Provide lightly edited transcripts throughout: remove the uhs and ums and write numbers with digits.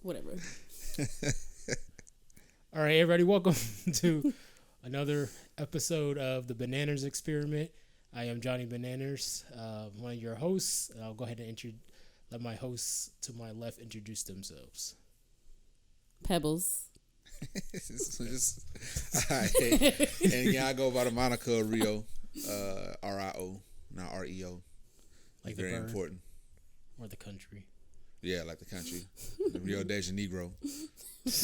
Whatever. All right, everybody, welcome to another episode of the Bananerrz Experiment. I am Johnny Bananerrz, one of your hosts. I'll go ahead and let my hosts to my left introduce themselves. Pebbles. And yeah, I go by the moniker Rio, R-I-O, not R-E-O. Like very the bird, important. or the country. Yeah, like the country, the Rio de Janeiro. Oh my gosh.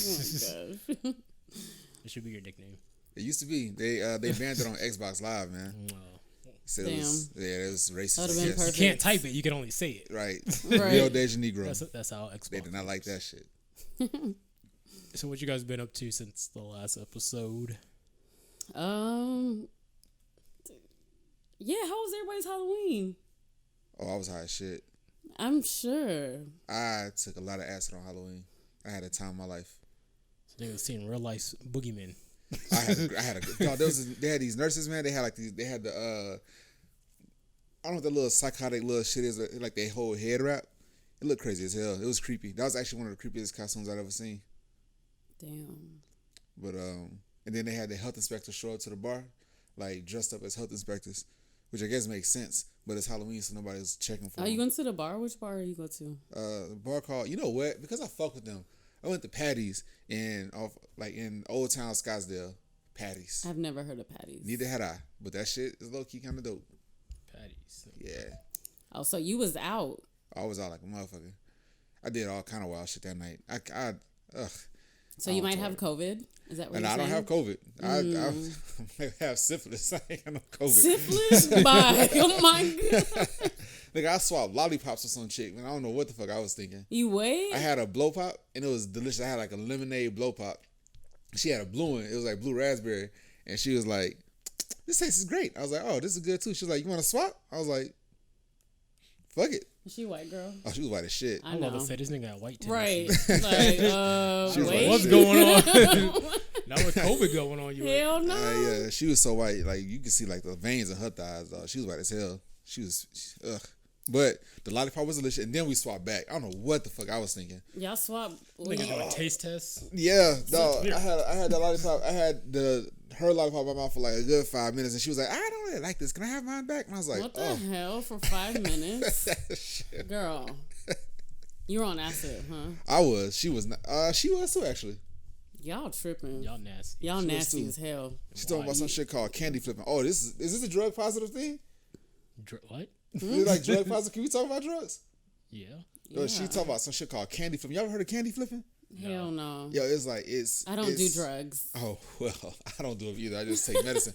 It should be your nickname. It used to be. They banned it on Xbox Live, man. So Damn. it was racist. That would've been perfect. You can't type it. You can only say it. Right. Right. Rio de Janeiro. That's how Xbox. They did not like that shit. So what you guys been up to since the last episode? Yeah, how was everybody's Halloween? Oh, I was high as shit. I'm sure. I took a lot of acid on Halloween. I had a time of my life. So they were seeing real life boogeymen. They had these nurses, man. They had the I don't know what the little psychotic little shit is, like their whole head wrap. It looked crazy as hell. It was creepy. That was actually one of the creepiest costumes I'd ever seen. Damn. But and then they had the health inspectors show up to the bar, like dressed up as health inspectors, which I guess makes sense. But it's Halloween, so nobody's checking for them. You went to the bar? Which bar are you go to? A bar called, you know what? Because I fuck with them, I went to Patty's in Old Town Scottsdale. Patty's. I've never heard of Patty's. Neither had I, but that shit is low key kind of dope. Patties. Yeah. Oh, so you was out? I was out like a motherfucker. I did all kind of wild shit that night. So you might have COVID? Is that what you're saying? I don't have COVID. I have syphilis. I ain't got no COVID. Syphilis? Bye. Oh my God. Nigga, I swapped lollipops with some chick, man. I don't know what the fuck I was thinking. You wait? I had a blow pop, and it was delicious. I had like a lemonade blow pop. She had a blue one. It was like blue raspberry. And she was like, this tastes great. I was like, oh, this is good too. She was like, you want to swap? I was like, fuck it. Is she white girl? Oh, she was white as shit. I love to say this nigga got white tendencies. Right. Like, She was wait. like, What's going on? Now with COVID going on, you Hell no. Yeah, she was so white. Like, you could see like the veins in her thighs, dog. She was white as hell. Ugh. But the lollipop was delicious, and then we swapped back. I don't know what the fuck I was thinking. Y'all swap. Nigga doing taste tests. Yeah, dog. I had that lollipop. I had her lollipop in my mouth for like a good 5 minutes, and she was like, I don't really like this. Can I have mine back? And I was like, what the hell for 5 minutes? Shit. Girl, you were on acid, huh? I was. She was not. She was too, actually. Y'all tripping. Y'all nasty. Y'all She was nasty too. as hell. She's talking about some shit called candy flipping. Oh, is this a drug positive thing? What? Is it like drug positive? Can we talk about drugs? Yeah. She talking about some shit called candy flipping. Y'all ever heard of candy flipping? Hell no. Yo, it's I don't do drugs. Oh well, I don't do it either. I just take medicine.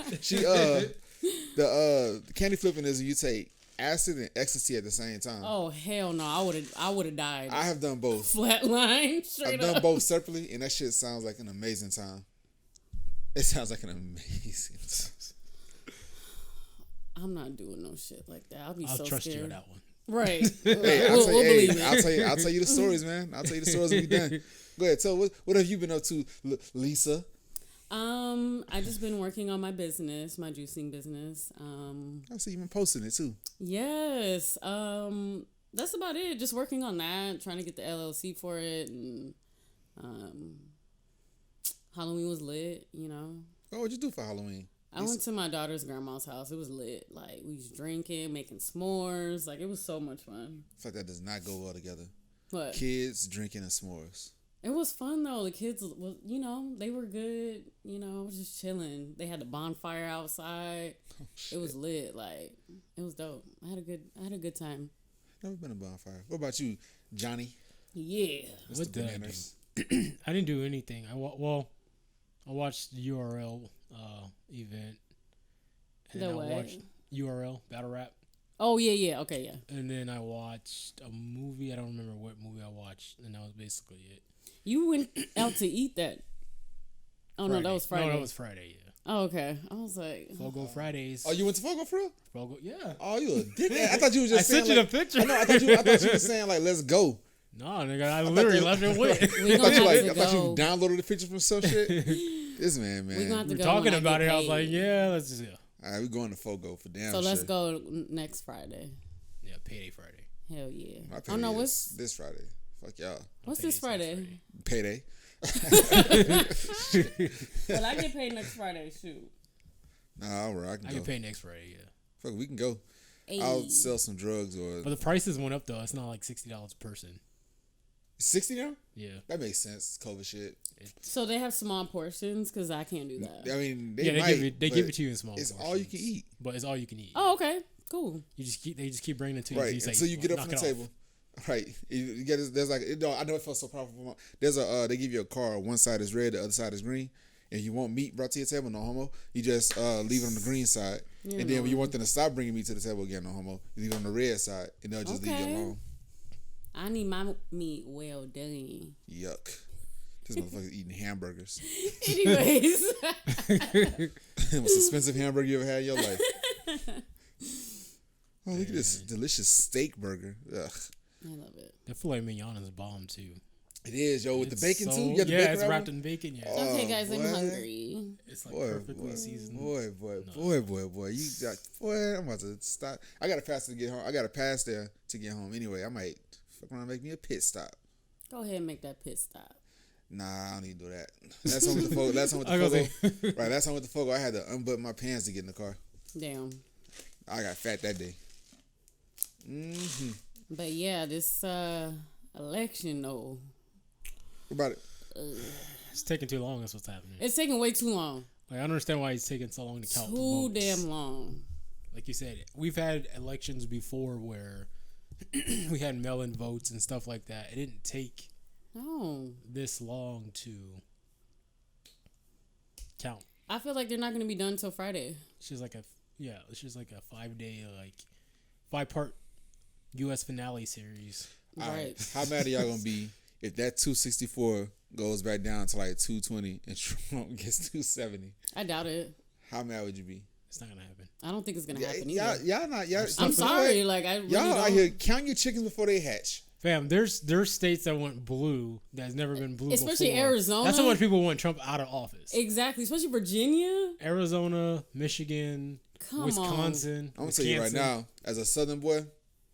The candy flipping is you take acid and ecstasy at the same time. Oh hell no. I would have died. I have done both. Flatline straight I've up. done both separately, and that shit sounds like an amazing time. It sounds like an amazing time. I'm not doing no shit like that. I'll I'll so trust scared. you on that one. Right. Hey, we'll believe it. I'll tell you the stories, man. I'll tell you the stories we done. Go ahead, tell what have you been up to, Lisa? I just been working on my business, my juicing business. I see you been posting it too. Yes. That's about it. Just working on that, trying to get the LLC for it, and Halloween was lit, you know. What would you do for Halloween? I went to my daughter's grandma's house. It was lit. Like, we was drinking, making s'mores. Like, it was so much fun. I feel like that does not go well together. What? Kids drinking and s'mores. It was fun, though. The kids, they were good. I was just chilling. They had the bonfire outside. Oh, it was lit. Like, it was dope. I had a good time. Never been a bonfire. What about you, Johnny? Yeah. What did I do? I didn't do anything. I watched the URL event. And I watched URL Battle Rap. Oh, yeah. Okay, yeah. And then I watched a movie. I don't remember what movie I watched. And that was basically it. You went out to eat that. Oh, Friday. no, that was Friday. No, that was Friday, yeah. Oh, okay. I was like... Fogo Fridays. Oh, you went to Fogo for real? Fogo, yeah. Oh, you a dickhead. I thought you was just saying, I sent you the picture. I know, I thought you were saying, like, let's go. No, nigga, I literally left and went. I thought you downloaded the picture from some shit. This man. We gonna have to We're go talking about it. I was like, yeah, let's just go. All right, we're going to Fogo for damn So let's sure. go next Friday. Yeah, Payday Friday. Hell yeah. My Oh, no, payday what's... is this Friday. Fuck y'all. What's this Friday? Payday. Well, I get paid next Friday, shoot. Nah, all right, I can I go. get paid next Friday, yeah. Fuck, we can go. Hey. I'll sell some drugs or But the prices went up, though. It's not like $60 a person. 60 now? Yeah. That makes sense. COVID shit. So they have small portions because I can't do that. I mean, They give it to you in small It's portions. all you can eat. But it's all you can eat. Oh, okay. Cool. They just keep bringing it to you. Right. So Until you get up knock from the it off. table. Right. You get there's like I know it felt so powerful. There's they give you a card. One side is red, the other side is green. And if you want meat brought to your table, no homo, you just leave it on the green side. And then when you want them to stop bringing meat to the table again, no homo, you leave it on the red side, and they'll just leave you alone. I need my meat well done. Yuck. This motherfucker's eating hamburgers. Anyways. Most expensive hamburger you ever had in your life. Oh, look at this delicious steak burger. Ugh. I love it. The filet mignon is bomb, too. It is, yo, with the bacon, too. You got the yeah, bacon it's wrapped in bacon, yeah. Okay, guys, boy. I'm hungry. It's like perfectly seasoned. Boy. I'm about to stop. I got to pass to get home. I got to pass there to get home anyway. I might fuck around and make me a pit stop. Go ahead and make that pit stop. Nah, I don't need to do that. Last time with the Fogo. Right, last time with the Fogo, I had to unbutton my pants to get in the car. Damn. I got fat that day. Mm-hmm. But yeah, this election, though. What about it? It's taking too long. That's what's happening. It's taking way too long. Like, I don't understand why it's taking so long to count the Too votes. damn long. Like you said, we've had elections before where we had mail-in votes and stuff like that. It didn't take this long to count. I feel like they're not going to be done till Friday. It's just like a 5-day, like 5-part U.S. finale series. All Right. How mad are y'all gonna be if that 264 goes back down to like 220 and Trump gets 270? I doubt it. How mad would you be? It's not gonna happen. I don't think it's going to happen either. Y'all not. Y'all, I'm sorry. Like, I really y'all out don't. here count your chickens before they hatch. Fam, there's states that went blue that's never been blue Especially before. Arizona. That's how much people want Trump out of office. Exactly. Especially Virginia. Arizona, Michigan, Wisconsin. I'm gonna tell you right now, as a Southern boy,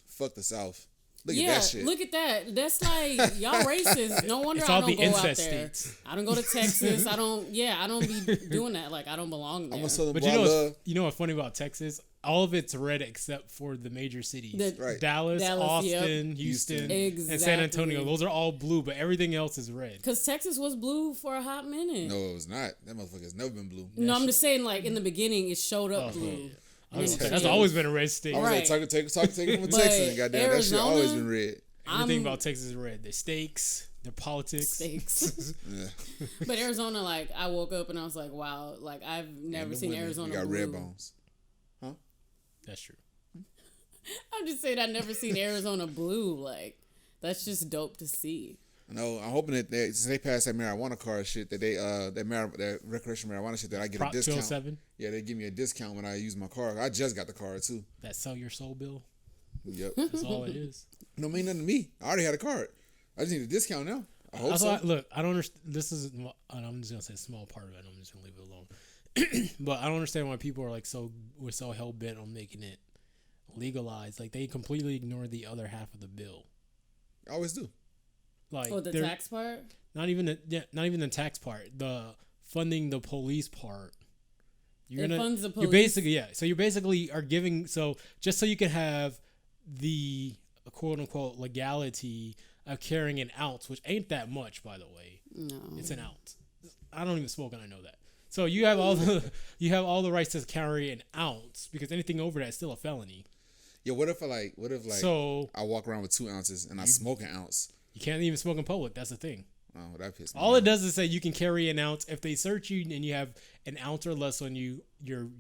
fuck the South. Look at that shit. Look at that. That's like y'all racist. No wonder It's I all don't the go out there. incest states. I don't go to Texas. I don't be doing that. Like I don't belong there. I'm a Southern But boy. you know what's funny about Texas? All of it's red except for the major cities. Right. Dallas, Austin, yep. Houston, Exactly. and San Antonio. Those are all blue, but everything else is red. Because Texas was blue for a hot minute. No, it was not. That motherfucker's never been blue. No, I'm just saying, like in the beginning, it showed up blue. That's always been a red state. I was Right. like, take from a Texan. Goddamn, that shit always been red. Everything about Texas is red. Their steaks, their politics. Steaks. Yeah. But Arizona, like I woke up and I was like, wow, like I've never seen Arizona You got blue. red bones. Huh? That's true. I'm just saying I've never seen Arizona blue. Like that's just dope to see. No, I'm hoping that since they passed that marijuana card shit, that they that recreational marijuana shit, that I get Prop a discount. 207? Yeah, they give me a discount when I use my card. I just got the card too. That sell your soul bill. Yep. That's all it is. No mean nothing to me. I already had a card. I just need a discount now. I hope so. Look, I don't understand. This is, I'm just gonna say a small part of it. I'm just gonna leave it alone. But I don't understand why people are like we're so hell bent on making it legalized. Like they completely ignore the other half of the bill. I always do. Like Oh, the tax part? Not even the tax part. The funding the police part It funds the You're police. basically So you basically are giving just so you can have the quote unquote legality of carrying an ounce, which ain't that much, by the way. No. It's an ounce. I don't even smoke and I know that. So you have all the rights to carry an ounce because anything over that is still a felony. Yeah, what if I So I walk around with 2 ounces and I smoke an ounce? you can't even smoke in public. That's the thing. Oh, that pisses me All off. it does is say you can carry an ounce. If they search you and you have an ounce or less on you, you're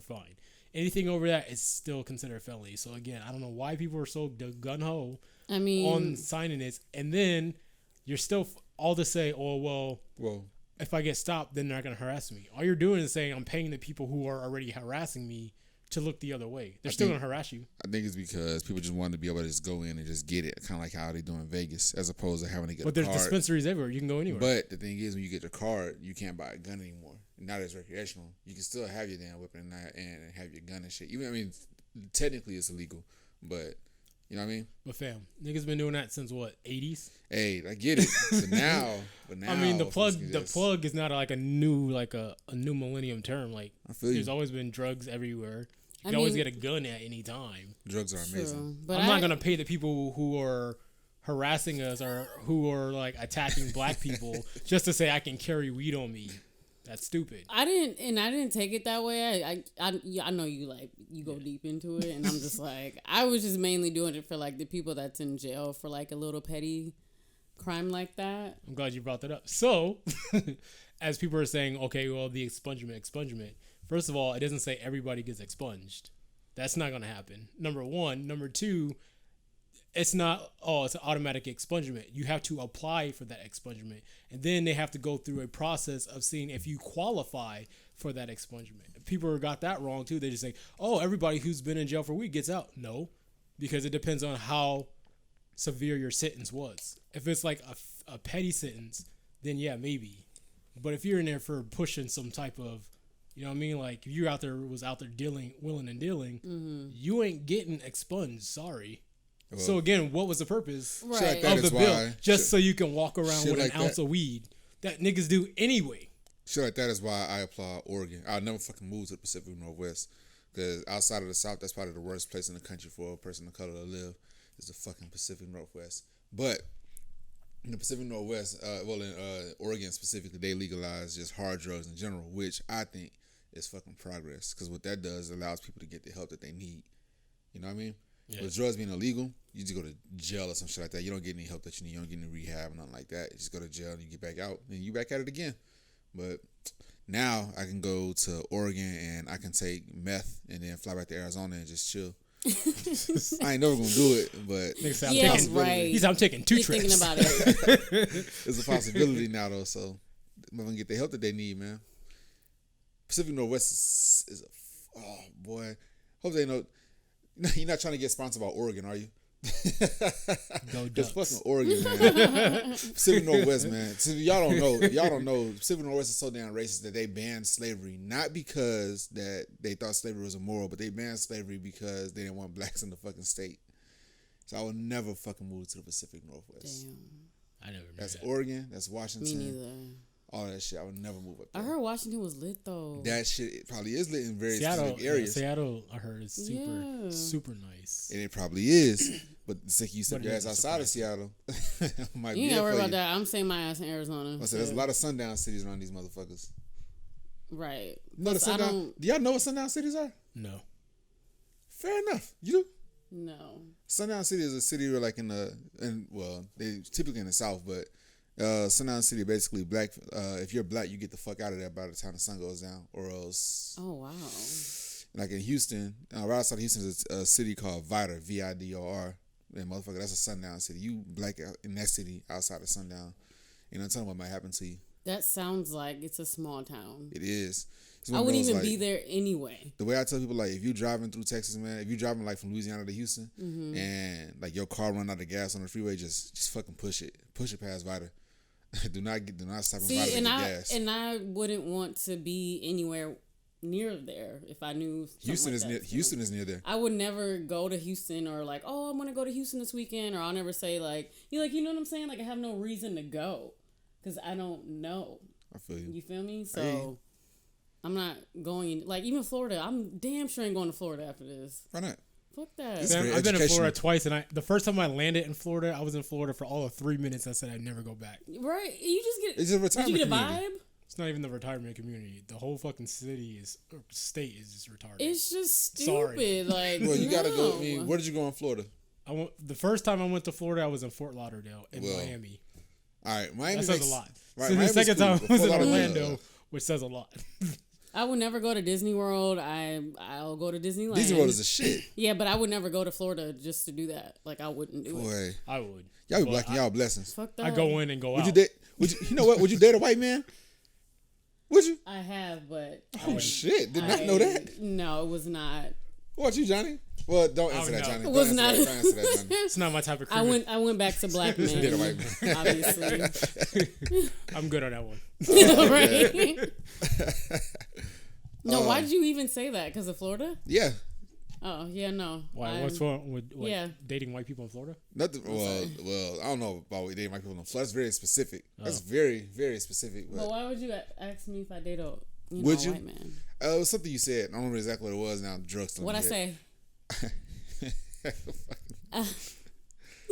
fine. Anything over that is still considered a felony. So again, I don't know why people are so gun ho I mean, on signing this, and then you're still all to say, oh well, if I get stopped, then they're not gonna harass me. All you're doing is saying I'm paying the people who are already harassing me to look the other way. They're still gonna harass you. I think it's because people just want to be able to just go in and just get it, kind of like how they do in Vegas, as opposed to having to get But a there's card. dispensaries everywhere. You can go anywhere. But the thing is, when you get your card, you can't buy a gun anymore. Not as recreational. You can still have your damn weapon and have your gun and shit. Even, I mean, technically it's illegal, but you know what I mean? But fam, niggas been doing that since what, 80s? Hey, I get it. But now, I mean, the plug is not like a new millennium term. Like, I feel you. there's always been drugs everywhere. You I can always mean- get a gun at any time. Drugs are amazing. But I'm not gonna pay the people who are harassing us or who are like attacking black people just to say I can carry weed on me. That's stupid. I didn't take it that way. I know you go deep into it, and I'm just like, I was just mainly doing it for like the people that's in jail for like a little petty crime like that. I'm glad you brought that up. So, as people are saying, okay, well, the expungement. First of all, it doesn't say everybody gets expunged. That's not gonna happen. Number one. Number two, it's not, it's an automatic expungement. You have to apply for that expungement. And then they have to go through a process of seeing if you qualify for that expungement. People got that wrong too. They just say, oh, everybody who's been in jail for a week gets out. No, because it depends on how severe your sentence was. If it's like a petty sentence, then yeah, maybe. But if you're in there for pushing some type of, you know what I mean? Like if you're willing and dealing, you ain't getting expunged. Sorry. Well, so again, what was the purpose right. of the bill? Just so you can walk around with an ounce of weed that niggas do anyway. Shit like that is why I applaud Oregon. I'll never fucking move to the Pacific Northwest because outside of the South, that's probably the worst place in the country for a person of color to live is the fucking Pacific Northwest. But in the Pacific Northwest, in Oregon specifically, they legalize just hard drugs in general, which I think is fucking progress because what that does allows people to get the help that they need. You know what I mean? Yeah. With drugs being illegal, you just go to jail or some shit like that. You don't get any help that you need. You don't get any rehab or nothing like that. You just go to jail and you get back out and you back at it again. But now I can go to Oregon and I can take meth and then fly back to Arizona and just chill. I ain't never gonna do it, but I'm taking 2 trips. Thinking about it. It's a possibility now though, so I'm gonna get the help that they need, man. Pacific Northwest is oh boy. Hope they know. You're not trying to get sponsored by Oregon, are you? Go Ducks. It's fucking Oregon, man. Pacific Northwest, man. So y'all don't know. Pacific Northwest is so damn racist that they banned slavery, not because that they thought slavery was immoral, but they banned slavery because they didn't want blacks in the fucking state. So I would never fucking move to the Pacific Northwest. Damn. I never knew That's that. Oregon. That's Washington. Me neither. All that shit. I would never move up there. I heard Washington was lit though. That shit it probably is lit in very Seattle, specific areas. Seattle, I heard, is super nice. And it probably is. But the second you step your ass outside of Seattle, might be. You ain't gotta worry about that. I'm saying my ass in Arizona. I said there's a lot of sundown cities around these motherfuckers. Right. No, the sundown. Do y'all know what sundown cities are? No. Fair enough. You do? No. Sundown City is a city where, like, they typically in the South, but Sundown City basically black. If you're black, you get the fuck out of there by the time the sun goes down, or else. Oh wow. Like in Houston, right outside of Houston is a city called Vidor, VIDOR. And motherfucker, that's a sundown city. You black in that city outside of sundown, you know, tell them what might happen to you. That sounds like it's a small town. It is. I wouldn't even be there anyway. The way I tell people, like, if you driving through Texas, man, if you driving like from Louisiana to Houston, and like your car run out of gas on the freeway, just fucking push it past Vidor. do not stop in Vidor to get gas. And I wouldn't want to be anywhere near there if I knew Houston is near. So Houston is near there. I would never go to Houston or like, oh, I'm gonna go to Houston this weekend, or I'll never say like, you know what I'm saying? Like I have no reason to go because I don't know. I feel you. You feel me? So I'm not going. Like, even Florida, I'm damn sure ain't going to Florida after this. Why not? Fuck that. It's Man, very I've been in Florida educational. twice, and the first time I landed in Florida, I was in Florida for all of 3 minutes. I said I'd never go back. Right? You just get. It's a retirement Did you get a community. vibe? It's not even the retirement community. The whole fucking city or state is just retarded. It's just Sorry. stupid. Like, Well, you gotta go. I no. mean, where did you go in Florida? The first time I went to Florida, I was in Fort Lauderdale and Well, Miami. All right, Miami That says makes a lot. Right, So the Miami's second cool, time but I was in Fort Lauderdale, Orlando, which says a lot. I would never go to Disney World. I'll go to Disneyland. Disney World is a shit. Yeah, but I would never go to Florida just to do that. Like, I wouldn't do it. Boy, I would. y'all be But blocking y'all blessings. Fuck that. I go in and go Would out. you date? You know what? Would you date a white man? Would you? I have, but Oh shit! Did not know that. No, it was not. What about you, Johnny? Well, don't answer would that, know. Johnny. It Don't was answer not. that. Don't answer that, Johnny. It's not my type of I career. I went back to black men. Date a white man. Obviously. I'm good on that one. Right? No, why did you even say that? Because of Florida? Yeah. Oh, yeah, no. Why? What's wrong with Yeah. dating white people in Florida? Nothing. Well, I don't know about dating white people in Florida. That's very specific. That's very, very specific. But But why would you ask me if I date a Would you? white man? it was something you said. I don't remember exactly what it was now. Drugs. still in What'd I my head. say?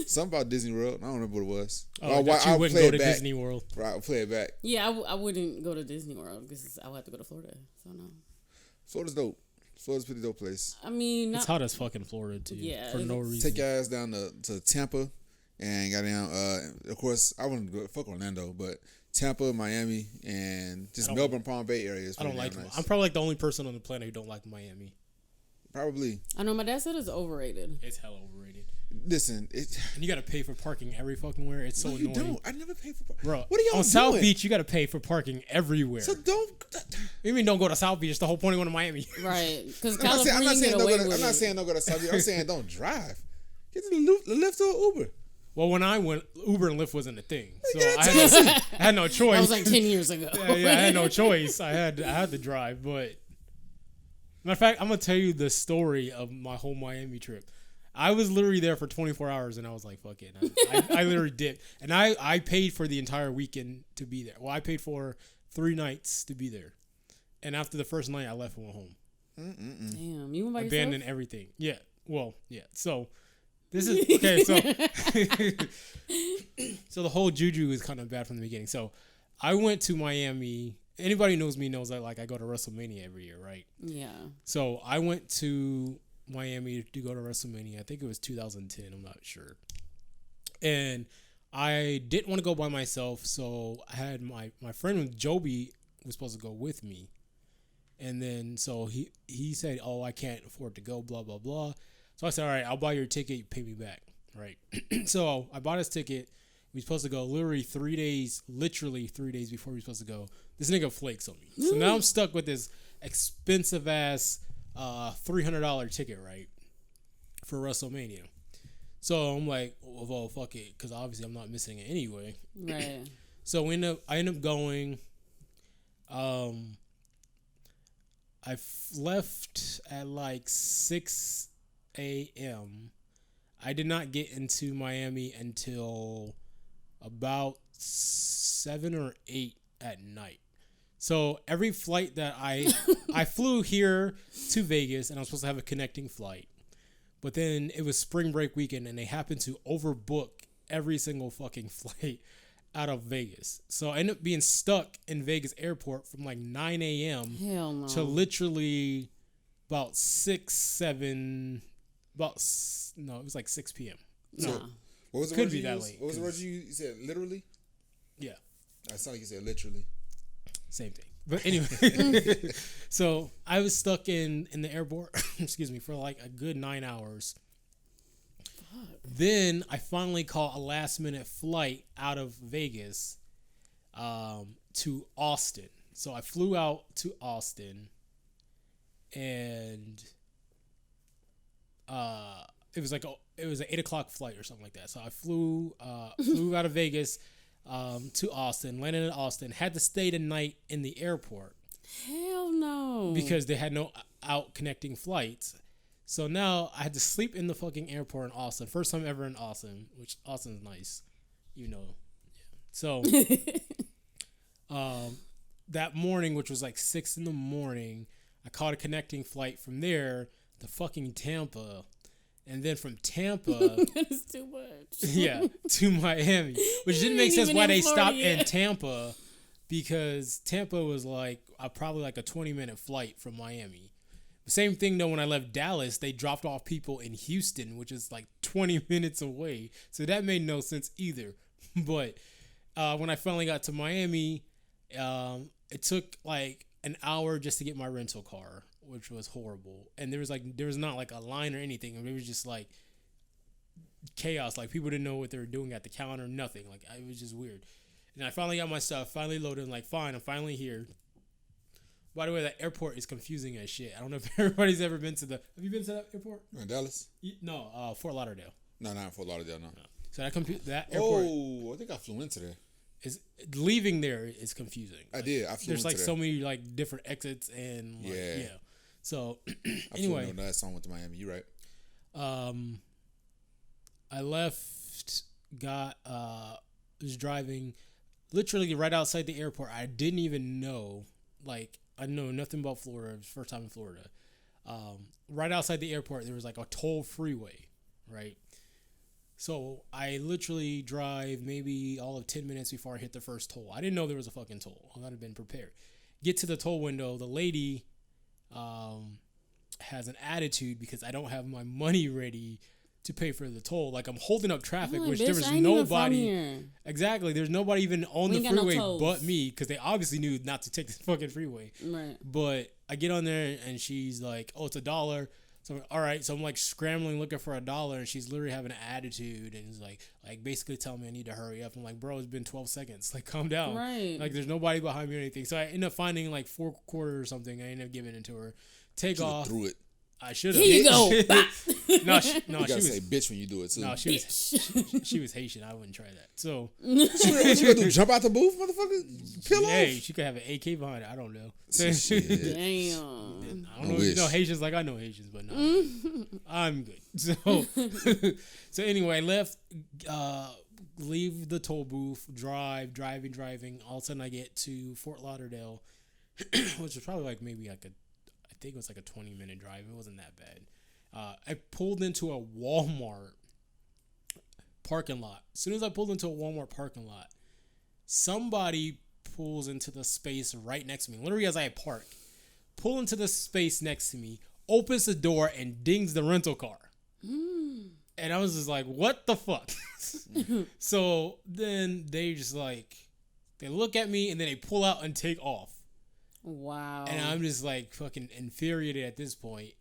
Something about Disney World. I don't remember what it was. Oh, that you I'll wouldn't play go it to back. Disney World. Right, I'll play it back. Yeah, I wouldn't go to Disney World because I would have to go to Florida. So, no. Florida's dope. Florida's a pretty dope place. I mean, It's hot as fucking Florida too. Yeah, for no reason. Take your ass down to Tampa and got down. Of course, I wouldn't go fuck Orlando, but Tampa, Miami, and just Melbourne, Palm Bay area is I don't pretty like. damn nice. I'm probably like the only person on the planet who don't like Miami. Probably. I know my dad said it's overrated. It's hella overrated. Listen, And you gotta pay for parking every fucking where. It's so no, you annoying. don't. I never pay for. Bro, What are y'all on doing? South Beach, you gotta pay for parking everywhere. So don't. You mean don't go to South Beach? It's the whole point of going to Miami. Right. Because I'm not saying, California get away with I'm not it. saying don't go to South Beach. I'm saying don't drive. Get the Lyft or Uber. Well, when I went, Uber and Lyft wasn't a thing, so Yeah, I had no choice. That was like 10 years ago. yeah, I had no choice. I had to drive. But matter of fact, I'm gonna tell you the story of my whole Miami trip. I was literally there for 24 hours, and I was like, "Fuck it." I literally dipped, and I paid for the entire weekend to be there. Well, I paid for 3 nights to be there, and after the first night, I left and went home. Damn, you went by Abandoned yourself? everything. Yeah. Well, yeah. So this is okay. So so the whole juju is kind of bad from the beginning. So I went to Miami. Anybody who knows me knows that like I go to WrestleMania every year, right? Yeah. So I went to Miami to go to WrestleMania. I think it was 2010. I'm not sure. And I didn't want to go by myself, so I had my friend Joby was supposed to go with me. And then so he said, "Oh, I can't afford to go, blah blah blah." So I said, "All right, I'll buy your ticket. You pay me back, right?" So I bought his ticket. We were supposed to go literally 3 days before we were supposed to go. This nigga flakes on me. So now I'm stuck with this expensive ass $300 ticket, right, for WrestleMania. So I'm like, well, fuck it, because obviously I'm not missing it anyway. Right. So I end up going. I left at like 6 a.m. I did not get into Miami until about 7 or 8 at night. So every flight that I flew here to Vegas, and I was supposed to have a connecting flight, but then it was spring break weekend, and they happened to overbook every single fucking flight out of Vegas. So I ended up being stuck in Vegas airport from like 9 a.m. Hell no. to literally about 6, 7, it was like 6 p.m. So, Nah. what was the Could word be you that used? late, What was the word 'cause- you said? Literally? Yeah, I sound like you said literally. same thing. But anyway, so I was stuck in the airport, excuse me, for like a good 9 hours. Then I finally caught a last minute flight out of Vegas to Austin. So I flew out to Austin, and it was like it was an 8 o'clock flight or something like that. So I flew out of Vegas to Austin, landed in Austin, had to stay the night in the airport Hell no. because they had no out connecting flights. So now I had to sleep in the fucking airport in Austin. First time ever in Austin, which Austin's nice, you know. Yeah. So that morning, which was like 6 a.m, I caught a connecting flight from there to fucking Tampa. And then from Tampa, that is too much. Yeah, to Miami, which didn't make sense why they stopped in Tampa, because Tampa was like probably like a 20-minute flight from Miami. Same thing though, when I left Dallas, they dropped off people in Houston, which is like 20 minutes away. So that made no sense either. But when I finally got to Miami, it took like an hour just to get my rental car, which was horrible. And there was not like a line or anything. It was just like chaos. Like people didn't know what they were doing at the counter, nothing. Like it was just weird. And I finally got my stuff, finally loaded, and like, fine, I'm finally here. By the way, that airport is confusing as shit. I don't know if everybody's ever been to have you been to that airport? In Dallas? No, Fort Lauderdale. No, not Fort Lauderdale, no. So that airport. Oh, I think I flew into there. Leaving there is confusing. I did. I flew There's into like there. so many like different exits and like, yeah. So anyway, I flew last time I went to Miami. You're right. I left. Was driving literally right outside the airport. I didn't even know. Like I know nothing about Florida. It was first time in Florida. Right outside the airport, there was like a toll freeway, right? So I literally drive maybe all of 10 minutes before I hit the first toll. I didn't know there was a fucking toll. I gotta have been prepared. Get to the toll window. The lady has an attitude because I don't have my money ready to pay for the toll. Like I'm holding up traffic, which there was nobody. Exactly. There's nobody even on the freeway but me, because they obviously knew not to take this fucking freeway. Right. But I get on there and she's like, "Oh, it's $1." So I'm like, all right. So I'm like scrambling looking for $1, and she's literally having an attitude and is like basically telling me I need to hurry up. I'm like, bro, it's been 12 seconds. Like, calm down. Right. Like, there's nobody behind me or anything. So I end up finding like 4 quarters or something. I end up giving it to her. Take off. Threw it. I should have. Here you go. No, she gotta say bitch when you do it too. No, she was Haitian. I wouldn't try that. So what you gonna do? Jump out the booth, motherfucker? Peel hey, off. she could have an AK behind it. I don't know. Damn. I don't know if you know Haitians like I know Haitians, but no, I'm good. So anyway, I left. Leave the toll booth. Driving. All of a sudden, I get to Fort Lauderdale, which was probably like maybe like I think it was like a 20-minute drive. It wasn't that bad. I pulled into a Walmart parking lot. As soon as I pulled into a Walmart parking lot, somebody pulls into the space right next to me. Literally as I park, pull into the space next to me, opens the door and dings the rental car. And I was just like, what the fuck? So then they just like, they look at me and then they pull out and take off. Wow. And I'm just like fucking infuriated at this point.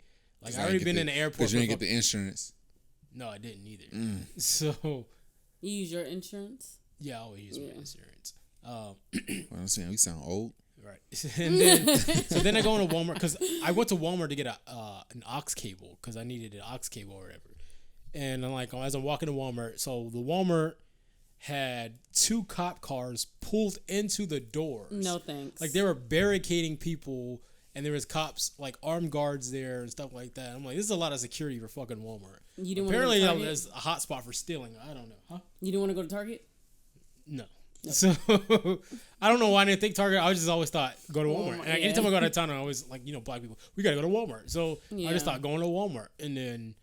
Like I already been in the airport. Because you didn't get the insurance. No, I didn't either. So you use your insurance? Yeah, I always use my insurance. Well, I'm saying we sound old. Right. And then I go into Walmart because I went to Walmart to get an aux cable because I needed an aux cable or whatever. And I'm like, as I'm walking to Walmart, so the Walmart had 2 cop cars pulled into the doors. No thanks. Like they were barricading people, and there was cops, like armed guards there and stuff like that. I'm like, this is a lot of security for fucking Walmart. You didn't Apparently, want to go to there's a hot spot for stealing. I don't know. Huh? You didn't want to go to Target? No. So I don't know why I didn't think Target. I just always thought go to Walmart. And anytime I go out of town, I always like, black people, we gotta go to Walmart. So I just thought going to Walmart, and then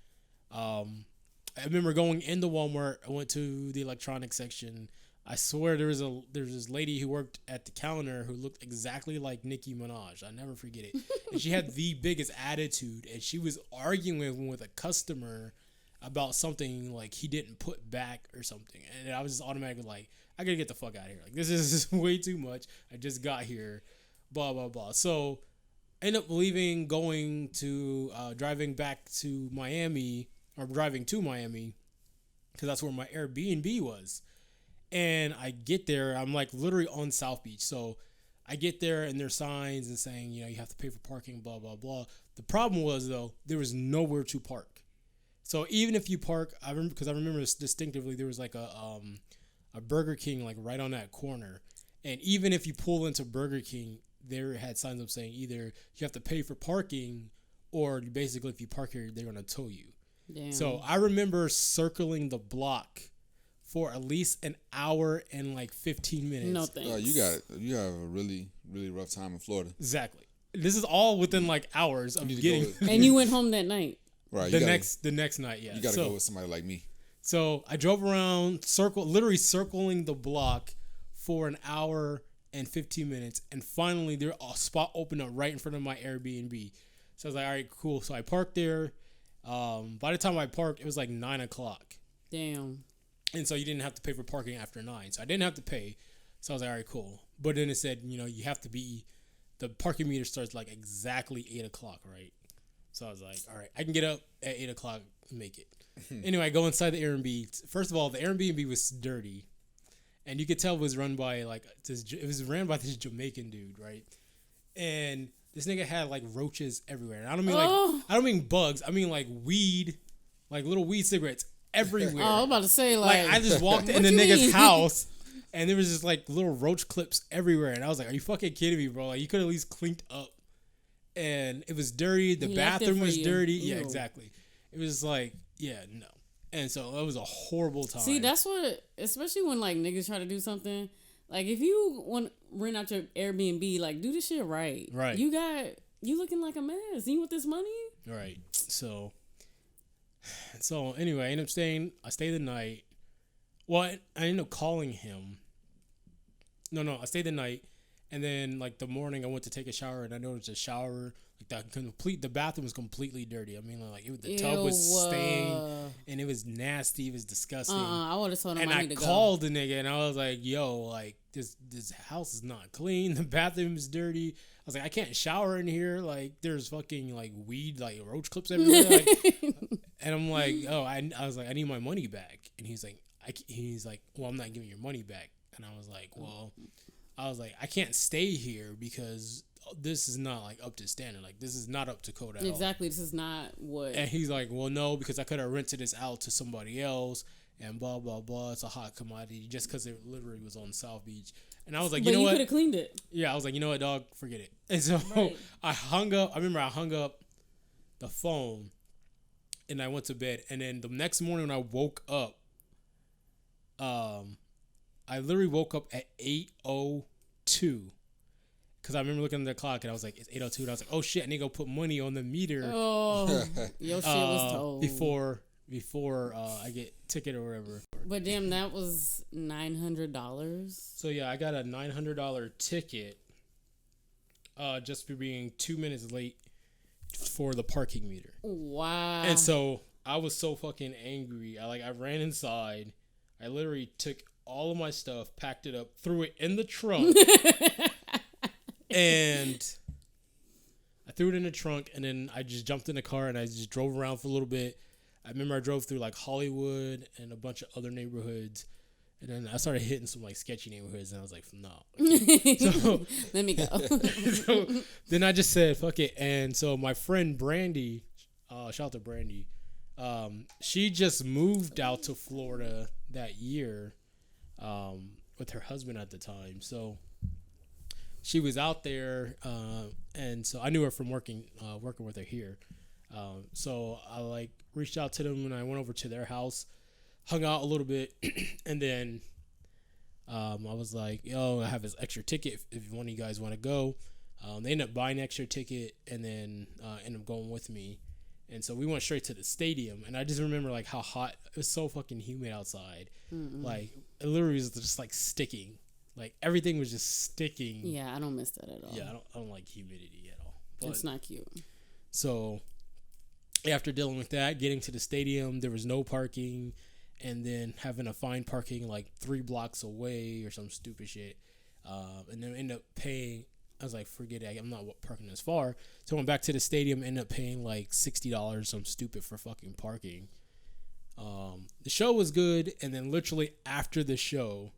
I remember going into Walmart. I went to the electronics section. I swear there was this lady who worked at the counter who looked exactly like Nicki Minaj. I'll never forget it. And she had the biggest attitude, and she was arguing with a customer about something like he didn't put back or something. And I was just automatically like, I gotta get the fuck out of here. Like, this is way too much. I just got here. Blah, blah, blah. So I ended up driving back to Miami, or driving to Miami, because that's where my Airbnb was. And I get there, I'm like literally on South Beach. So I get there and there's signs and saying, you have to pay for parking, blah, blah, blah. The problem was, though, there was nowhere to park. So even if you park, because I remember this distinctively, there was like a Burger King like right on that corner. And even if you pull into Burger King, there had signs up saying either you have to pay for parking, or basically if you park here, they're going to tow you. Damn. So I remember circling the block for at least an hour and like 15 minutes. No thanks. You have a really, really rough time in Florida. Exactly. This is all within like hours of getting. And you went home that night. Right. The next night, yeah. You got to go with somebody like me. So I drove around, literally circling the block for an hour and 15 minutes, and finally there a spot opened up right in front of my Airbnb. So I was like, all right, cool. So I parked there. By the time I parked, it was like 9:00. Damn. And so you didn't have to pay for parking after 9. So I didn't have to pay. So I was like, all right, cool. But then it said, you have to be, the parking meter starts like exactly 8:00, right? So I was like, all right, I can get up at 8:00 and make it. Anyway, I go inside the Airbnb. First of all, the Airbnb was dirty. And you could tell it was run by it was ran by this Jamaican dude, right? And this nigga had like roaches everywhere. And I don't mean bugs. I mean like weed, like little weed cigarettes everywhere. Oh, I was about to say like I just walked in the nigga's house and there was just like little roach clips everywhere. And I was like, are you fucking kidding me, bro? Like you could at least cleaned up. And it was dirty. The bathroom was dirty. Ew. Yeah, exactly. It was like, yeah, no. And so it was a horrible time. See, that's what, especially when like niggas try to do something. Like if you want to rent out your Airbnb, like do this shit right. Right. You looking like a mess. You want this money? Right. So anyway, I ended up staying. I stayed the night. Well, I ended up calling him. No, I stayed the night. And then like the morning I went to take a shower and I noticed the shower, like the bathroom was completely dirty. I mean like the tub was stained and it was nasty. It was disgusting. I would have told him and I need to go. I called the nigga and I was like, yo, like this house is not clean. The bathroom is dirty. I was like, I can't shower in here. Like there's fucking like weed, like roach clips everywhere. Like, and I'm like, oh, I was like, I need my money back. And he's like, well, I'm not giving your money back. And I was like, well, I can't stay here because this is not like up to standard. Like this is not up to code at all. Exactly. This is not what. And he's like, well, no, because I could have rented this out to somebody else and blah, blah, blah. It's a hot commodity just because it literally was on South Beach. And I was like, you know what? But you could have cleaned it. Yeah. I was like, you know what, dog? Forget it. And so I hung up. I remember I hung up the phone and I went to bed. And then the next morning when I woke up, I literally woke up at 8:02 because I remember looking at the clock and I was like, it's 8:02. And I was like, oh shit, I need to go put money on the meter. Oh, your shit was told. Before I get ticket or whatever. But damn, that was $900. So yeah, I got a $900 ticket just for being 2 minutes late for the parking meter. Wow. And so I was so fucking angry. I ran inside. I literally took all of my stuff, packed it up, threw it in the trunk, and I threw it in the trunk, and then I just jumped in the car and I just drove around for a little bit. I remember I drove through like Hollywood and a bunch of other neighborhoods, and then I started hitting some like sketchy neighborhoods, and I was like, no. So let me go. So then I just said, fuck it. And so my friend Brandy, shout out to Brandy, she just moved out to Florida that year. With her husband at the time, so she was out there, and so I knew her from working with her here. So I like reached out to them and I went over to their house, hung out a little bit, and then I was like, "Yo, I have this extra ticket if one of you guys want to go." They ended up buying an extra ticket and then ended up going with me. And so we went straight to the stadium, and I just remember like how hot it was, so fucking humid outside. Mm-mm. Like it literally was just like sticking, like everything was just sticking. Yeah, I don't miss that at all. Yeah, I don't like humidity at all. But, it's not cute. So after dealing with that, getting to the stadium, there was no parking, and then having to find parking like 3 blocks away or some stupid shit, and then end up paying. I was like, forget it. I'm not parking this far. So I went back to the stadium, ended up paying like $60, some stupid for fucking parking. The show was good. And then literally after the show,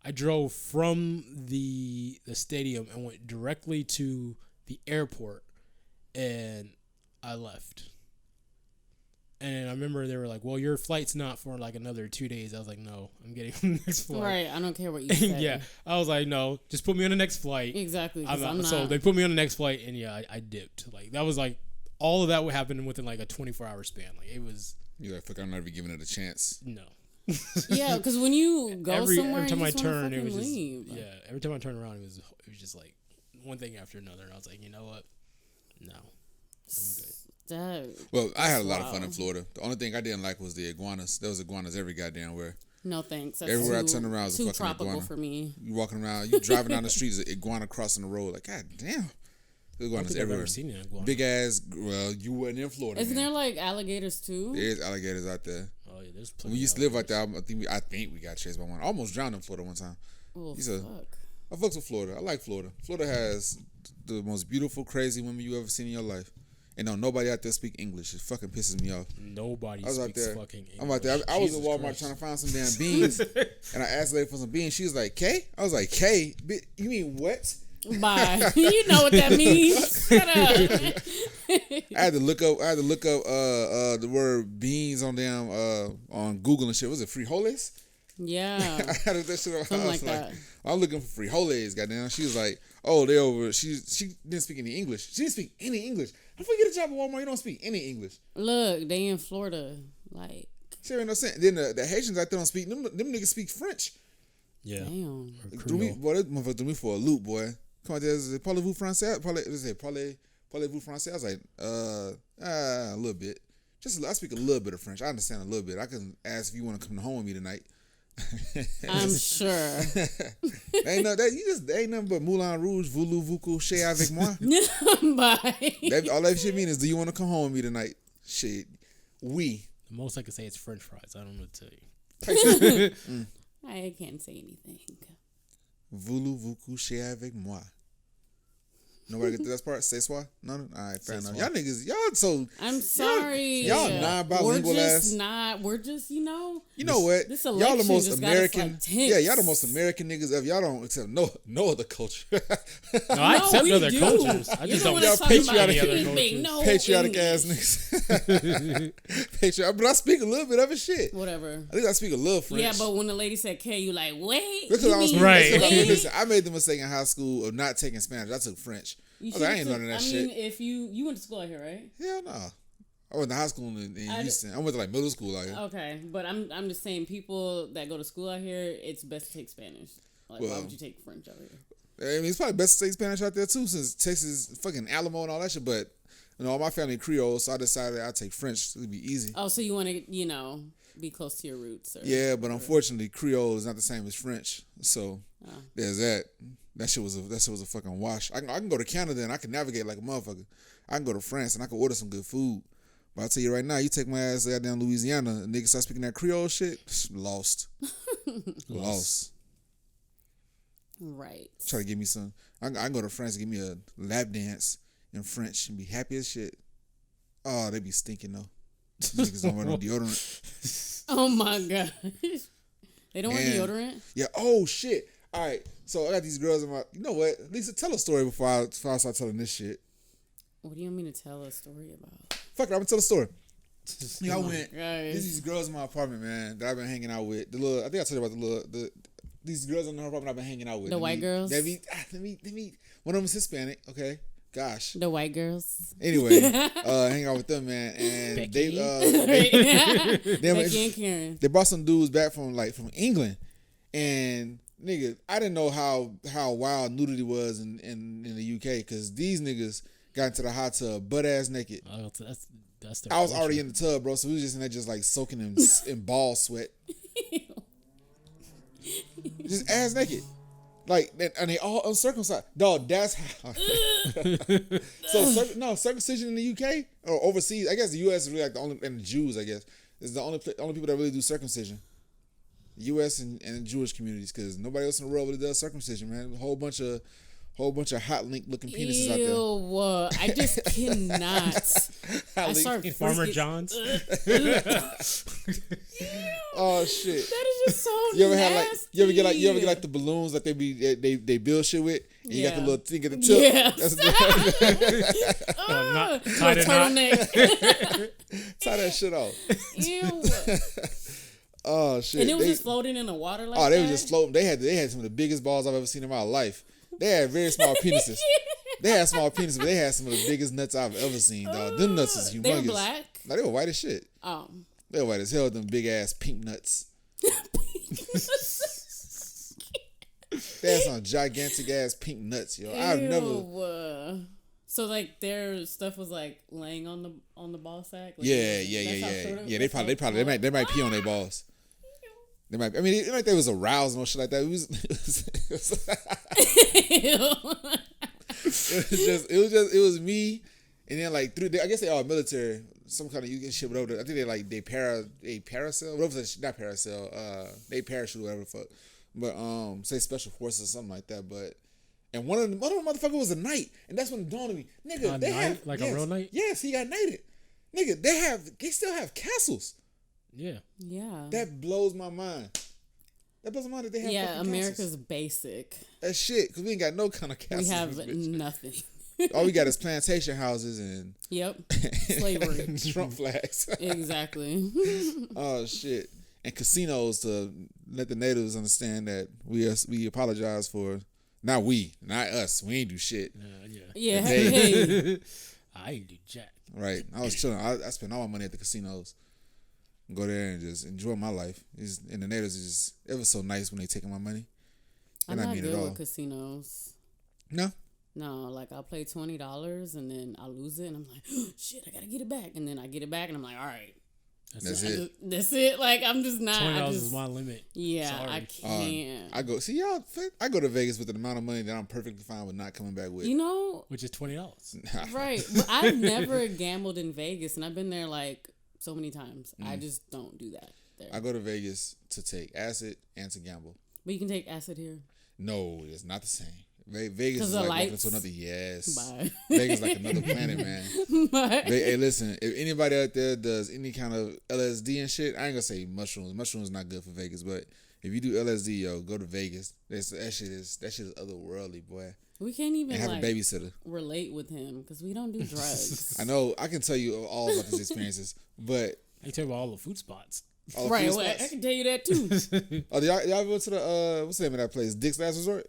I drove from the stadium and went directly to the airport and I left. And I remember they were like, well, your flight's not for like another 2 days. I was like, no, I'm getting on the next flight. Right. I don't care what you say. Yeah. I was like, no, just put me on the next flight. Exactly. So they put me on the next flight and yeah, I dipped. Like that was like, all of that would happen within like a 24-hour span. Like it was. You're like, fuck, I'm not even giving it a chance. No. Yeah, because when you go somewhere, every time you I just turned, it was just leave. every time I turned around, it was just like one thing after another, and I was like, you know what? No, I'm good. Well, I had a lot of fun in Florida. The only thing I didn't like was the iguanas. There was iguanas every goddamn where. No thanks. That's Everywhere I turned around was a too fucking tropical iguana. for me. You walking around, you driving down the street, there's an iguana crossing the road. Like, god damn. There's iguanas I've everywhere. never seen an iguana. Big ass. Well, you wasn't in Florida. Isn't man. there like alligators too? There's alligators out there. Oh yeah, there's When plenty. we used to live out there, I think we got chased by one. I almost drowned in Florida one time. Oh, fuck. I fucks with Florida. I like Florida. Florida has the most beautiful, crazy women you ever seen in your life. And no, nobody out there speak English. It fucking pisses me off. Nobody I was out speaks there. fucking English. I'm out there. I was Jesus in Walmart Christ. trying to find some damn beans, and I asked the lady for some beans. She was like, "K?" I was like, "K? You mean what?" Bye. You know what that means. Shut up. I had to look up the word beans on damn on Google and shit. Was it frijoles? Yeah. I had to look that shit up. Something like that. I'm looking for frijoles, goddamn. She was like, "Oh, they over." She didn't speak any English. She didn't speak any English. How do you get a job at Walmart? You don't speak any English. Look, they in Florida. Like, She ain't no sense. Then the Haitians out there don't speak. Them niggas speak French. Yeah. damn. Boy, that motherfucker threw me for a loop, boy. Come on, there's parlez-vous français? Parlez-vous français? I was like, a little bit. I speak a little bit of French. I understand a little bit. I can ask if you want to come home with me tonight. I'm sure. ain't nothing but Moulin Rouge, voulez-vous coucher avec moi? Bye. All that shit mean is, do you want to come home with me tonight? Shit. Oui. The most I can say is French fries. I don't know what to tell you. I can't say anything. Voulez-vous coucher avec moi? Nobody get to that part? C'est soi? None? Alright, fair enough. Y'all niggas, y'all so... I'm sorry. Y'all non-bilingual We're ass. just not. We're just, You know what? This Y'all the election most just got us, American. like, tense. Yeah, y'all the most American niggas ever. Y'all don't accept no other culture. No, I accept we other do. cultures. I You just know don't what I'm accept talking about. any other You make cultures. no Patriotic English. ass niggas. Patriotic, but I speak a little bit of it. Shit. Whatever. At least I speak a little French. Yeah, but when the lady said K, you like, wait. because you I was mean Right. wait? Listen, I made the mistake in high school of not taking Spanish. I took French. You I was like, I should've ain't learning that I shit. mean, if you went to school out here, right? Hell no. I went to high school in Houston. I went to like middle school out here. Okay, but I'm just saying, people that go to school out here, it's best to take Spanish. Like, why Well, would you take French out here? I mean, it's probably best to take Spanish out there too, since Texas fucking Alamo and all that shit. But all my family Creole, so I decided I'd take French. It'd be easy. Oh, so you want to, be close to your roots? Or, Yeah, but unfortunately, Creole is not the same as French. So there's that. That shit was a fucking wash. I can go to Canada and I can navigate like a motherfucker. I can go to France and I can order some good food. But I'll tell you right now, you take my ass out down Louisiana, and niggas start speaking that Creole shit, lost. Lost. Right. Try to give me some. I can go to France and give me a lap dance in French and be happy as shit. Oh, they be stinking though. Niggas don't wear no deodorant. Oh my god. They don't wear Man. deodorant? Yeah. Oh shit. All right. So I got these girls in my. You know what? Lisa, tell a story before I start telling this shit. What do you want me to tell a story about? Fuck it. I'm gonna tell a story. Yeah, I went. Guys. There's these girls in my apartment, man, that I've been hanging out with. I think I told you about these girls in her apartment I've been hanging out with. The white girls? Let me. One of them is Hispanic. Okay. Gosh. The white girls. Anyway, hang out with them, man, and Becky. Becky and Karen. they brought some dudes back from England, and nigga, I didn't know how wild nudity was in the UK, because these niggas got into the hot tub butt ass naked. Oh, that's the I was already in the tub, bro, so we was just in there just like soaking in ball sweat, just ass naked. Like, and they all uncircumcised. Dog, that's how. So, circumcision in the UK or overseas, I guess the US is really like the only, and the Jews, I guess, is the only people that really do circumcision. US and the Jewish communities, because nobody else in the world really does circumcision, man. A whole bunch of hot link looking penises out there. Ew, I just cannot. I start Farmer freaking- John's. Oh shit. That is just so You ever nasty. had like you ever get like the balloons that they build shit with, and you got the Yeah. little thing at the tip. Yeah. That's not Little tied in knot. turtleneck. tie that shit off. Ew. Oh shit. And it was just floating in the water like Oh, that? they were just floating. They had some of the biggest balls I've ever seen in my life. They had very small penises. They had small penises, but they had some of the biggest nuts I've ever seen, dog. Them nuts is humongous. They were black? No, they were white as shit. Oh. They were white as hell with them big ass pink nuts. They had some gigantic ass pink nuts, yo. I've never. So like their stuff was like laying on the ball sack. Like, Yeah. They might pee on their balls. They might. I mean, it like they was aroused and shit like that. It was me, and then like I guess they all military. Some kind of you get shit over there. I think they parasail. Whatever, not parasail. They parachute, whatever the fuck. But say special forces or something like that. But and one of them motherfucker was a knight, and that's when it dawned on me, nigga. A real knight. Yes, he got knighted. Nigga, they still have castles. Yeah. That blows my mind. That blows my mind that they have. Yeah, America's castles. Basic. That shit, because we ain't got no kind of castles. We have nothing. All we got is plantation houses and slavery, and Trump flags. Exactly. Oh shit, and casinos to let the natives understand that we apologize for. Not us. We ain't do shit. Yeah. Hey. I ain't do jack. Right. I was chilling. I spent all my money at the casinos. Go there and just enjoy my life. And the natives is just ever so nice when they taking my money. I'm not good with casinos. No. No, like I'll play $20 and then I lose it and I'm like, oh, shit, I gotta get it back. And then I get it back and I'm like, all right. That's it. That's it. Like I'm just not. $20 is my limit. Yeah, sorry. I can't. I go to Vegas with the amount of money that I'm perfectly fine with not coming back with. You know, which is $20. Right. But I've never gambled in Vegas, and I've been there like so many times. I just don't do that there. I go to Vegas to take acid and to gamble. But you can take acid here. No, it's not the same. Vegas is like walking to another. Yes. Bye. Vegas is like another planet, man. Hey, listen. If anybody out there does any kind of LSD and shit, I ain't gonna say mushrooms. Mushrooms not good for Vegas, but if you do LSD, yo, go to Vegas. That shit is otherworldly, boy. We can't even have a babysitter. Relate with him because we don't do drugs. I know. I can tell you all about these experiences, but I can tell you about all the food spots. Right. Well, I can tell you that too. Oh, y'all went to the what's the name of that place? Dick's Last Resort.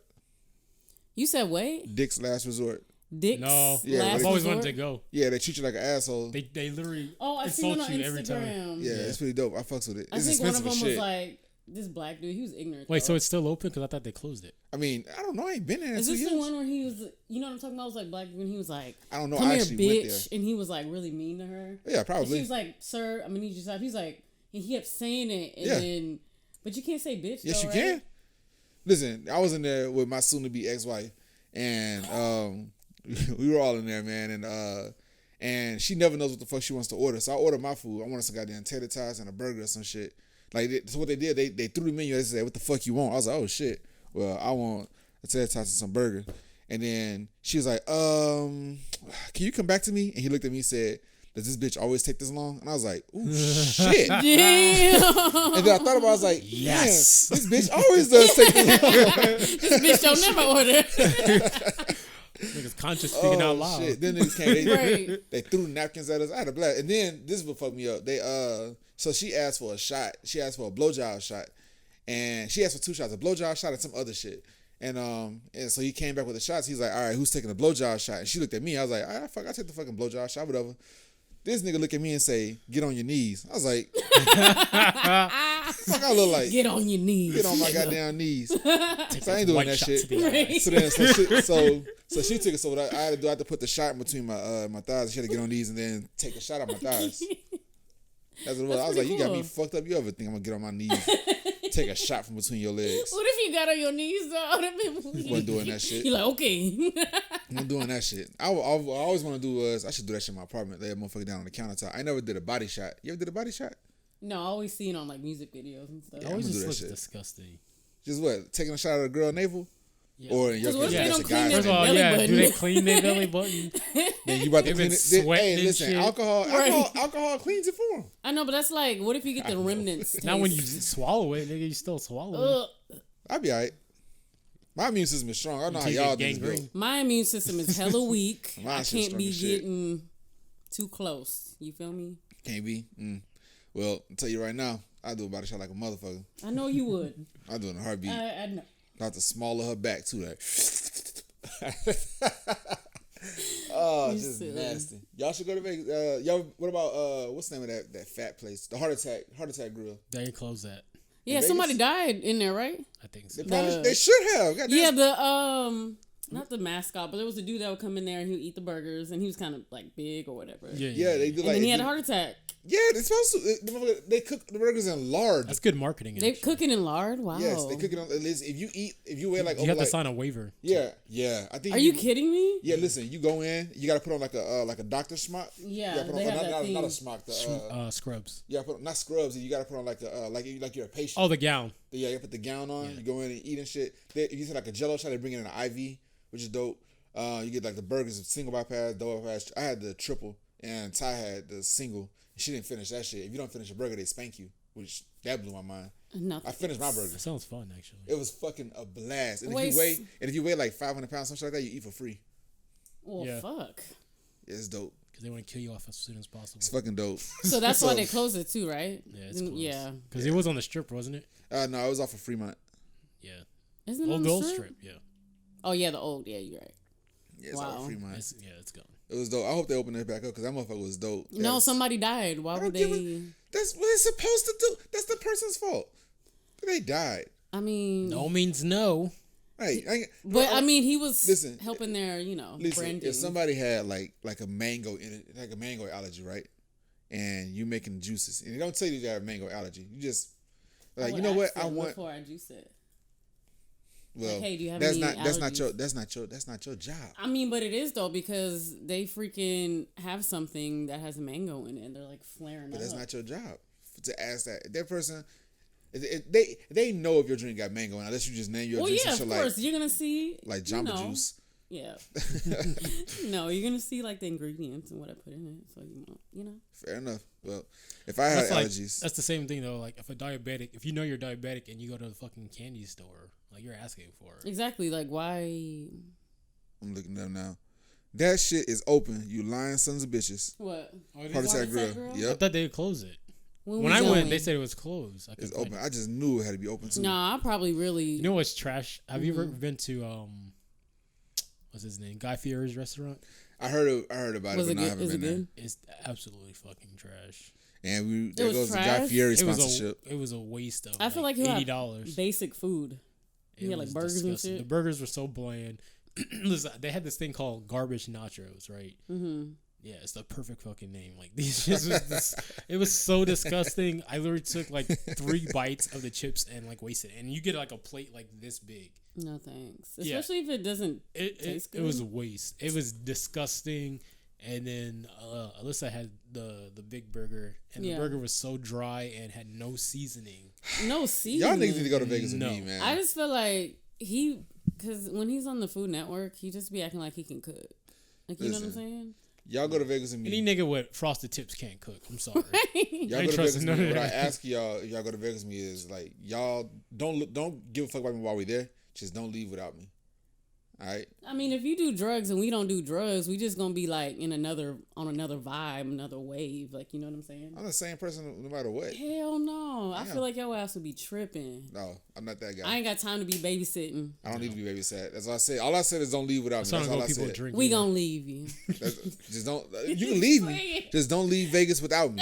You said wait? Dick's Last Resort. Dick's No. Yeah, I've always wanted to go. Yeah, they treat you like an asshole. They literally I seen it on you Instagram. every time. Yeah, it's pretty dope. I fucks with it. I think one of them was like this black dude. He was ignorant. Wait, so it's still open? Because I thought they closed it. I mean, I don't know. I ain't been there. Is this the one where he was? You know what I'm talking about? It was like black dude, and he was like, I don't know. Come I here, actually went there. bitch, and he was like really mean to her. Yeah, probably. And she was like, "Sir, I need you to stop." He's like, and he kept saying it, and then, but you can't say bitch. Yes, though, you right? can. Listen, I was in there with my soon-to-be ex-wife, and we were all in there, man, and she never knows what the fuck she wants to order. So I ordered my food. I wanted some goddamn tater tots and a burger or some shit. Like, so what they did, they threw the menu. They said, "What the fuck you want?" I was like, "Oh shit. Well, I want a tater tots and some burger." And then she was like, "Can you come back to me?" And he looked at me and said, "Does this bitch always take this long?" And I was like, "Ooh, shit." Damn. And then I thought about it, I was like, yes, this bitch always does take this long. This bitch don't never order. Niggas conscious speaking out loud. Shit. Then niggas came, they threw napkins at us. I had a blast. And then this is what fucked me up. So she asked for a shot. She asked for a blowjob shot. And she asked for 2 shots, a blowjob shot and some other shit. And so he came back with the shots. He's like, "All right, who's taking the blowjob shot?" And she looked at me. I was like, "All right, fuck, I'll take the fucking blowjob shot, whatever." This nigga look at me and say, "Get on your knees." I was like, fuck I look like? Get on your knees. Get on my goddamn knees. So I ain't doing that shit. Right. So she took it. So what I had to do, I had to put the shot in between my thighs. She had to get on these and then take a shot at my thighs. That's what it was. I was like, "You got me fucked up. You ever think I'm gonna get on my knees, take a shot from between your legs?" What if you got on your knees though? Wasn't doing that shit. You're like, okay. I'm doing that shit. I always want to do I should do that shit in my apartment. Lay a motherfucker down on the countertop. I never did a body shot. You ever did a body shot? No, I always see it on like music videos and stuff. It always just looks disgusting. Just what? Taking a shot at a girl navel? Yeah. Or in your case, that's a guy. First of all, do they clean their belly button? Then you about to clean it. Hey, listen, shit. alcohol cleans it for them. I know, but that's like, what if you get the remnants? Not when you swallow it, nigga. You still swallow it. I'll be alright. My immune system is strong. I know how y'all do. My immune system is hella weak. I can't be shit. getting too close. You feel me? Can't be. Well, I'll tell you right now, I do a body shot like a motherfucker. I know you would. I do it in a heartbeat. I know. Got the small of her back too. Like, oh, it's just nasty. Y'all should go to Vegas. Y'all, what about what's the name of that fat place? The heart attack grill. They closed that. Yeah, somebody died in there, right? I think so. They should have. Goddamn. Yeah, the not the mascot, but there was a dude that would come in there and he would eat the burgers, and he was kind of like big or whatever. Yeah, they do. And like, then he had a heart attack. Yeah, they're supposed to. They cook the burgers in lard. That's good marketing. They cook it in lard. Wow. Yes, they cook it on. If you wear like, you have to sign a waiver. Yeah. I think. Are you kidding me? Yeah, listen. You go in. You got to put on like a doctor smock. Yeah, put they on, have that thing. not a smock. Scrubs. Yeah, not scrubs. You got to put on like like you're a patient. Oh, the gown. Yeah, you put the gown on. You go in and eat and shit. If you say like a Jello shot, they bring it in an IV, which is dope. You get like the burgers, single bypass, double bypass. I had the triple, and Ty had the single. She didn't finish that shit. If you don't finish a burger, they spank you, which that blew my mind. Nothing. I finished my burger. That sounds fun, actually. It was fucking a blast. And Wait, if you weigh like 500 pounds, something like that, you eat for free. Well, Yeah. fuck. It's dope. Because they want to kill you off as soon as possible. It's fucking dope. So that's why they closed it too, right? Yeah, it's closed. Yeah. Because it was on the strip, wasn't it? No, I was off of Fremont. Yeah. Isn't it Old on Gold the Strip, yeah. Oh yeah, the old. Yeah, you're right. Yeah, it's Wow. off of Fremont. It's gone. It was dope. I hope they open it back up because that motherfucker was dope. No, Yes. somebody died. Why I would don't give they? That's what they're supposed to do. That's the person's fault. They died. I mean, No means no. Hey, but I mean, he was listen, helping their, branding. if somebody had like a mango in it, like a mango allergy, right? And you making juices, and they don't tell you you have a mango allergy. You just like, you know what? I want. before I juice it. Well, Like, hey, do you have that's any not allergies? that's not your job. I mean, but it is though because they freaking have something that has mango in it. And they're like flaring But up. that's not your job to ask that. That person, they know if your drink got mango in it, unless you just name your Well, drink yeah, some of shit course you're gonna see like Jamba Juice. Yeah. No, you're gonna see like the ingredients and what I put in it, so you know. Fair enough. Well, if I had Like, allergies, that's the same thing though. Like if you know you're diabetic and you go to the fucking candy store, like you're asking for it. Exactly. Like why? I'm looking at them now. That shit is open. You lying sons of bitches. What? Heart Attack Grill. I Yep. thought they would close it. When I we went, going? they said it was closed. It's open. I just knew it had to be open too. Nah, I probably really. You know what's trash? Have you ever been to what's his name? Guy Fieri's restaurant? I heard about Was it, it but I good? haven't Is it been there. good? It's absolutely fucking trash. And there was goes the Guy trash? Fieri It was sponsorship. a waste of. I feel like you $80. basic food. It Yeah, like was burgers and disgusting. shit. The burgers were so bland. Listen, they had this thing called garbage nachos, right? Mm-hmm. Yeah, it's the perfect fucking name. Like these, it was so disgusting. I literally took like 3 bites of the chips and like wasted it. And you get like a plate like this big. No thanks. Yeah. Especially if it doesn't taste It good. was a waste. It was disgusting. And then Alyssa had the big burger, and the burger was so dry and had no seasoning. No seasoning. Y'all niggas need to go to Vegas with No. me, man. I just feel like because when he's on the Food Network, he just be acting like he can cook. Like, you know what I'm saying? Y'all go to Vegas with Any me. nigga with frosted tips can't cook. I'm sorry. Y'all I go to trust Vegas with none me. of What I that. ask y'all, if y'all go to Vegas with me, is like y'all don't give a fuck about me while we there. Just don't leave without me. All right. I mean, if you do drugs and we don't do drugs, we just gonna be like on another vibe, another wave. Like, you know what I'm saying? I'm the same person no matter what. Hell no. I Yeah. feel like your ass would be tripping. No, I'm not that guy. I ain't got time to be babysitting. I don't need to be babysat. That's all I said. All I said is don't leave without That's me. not That's all what I people said. drink. We either. gonna leave you. Just don't. You can leave me. Just don't leave Vegas without me.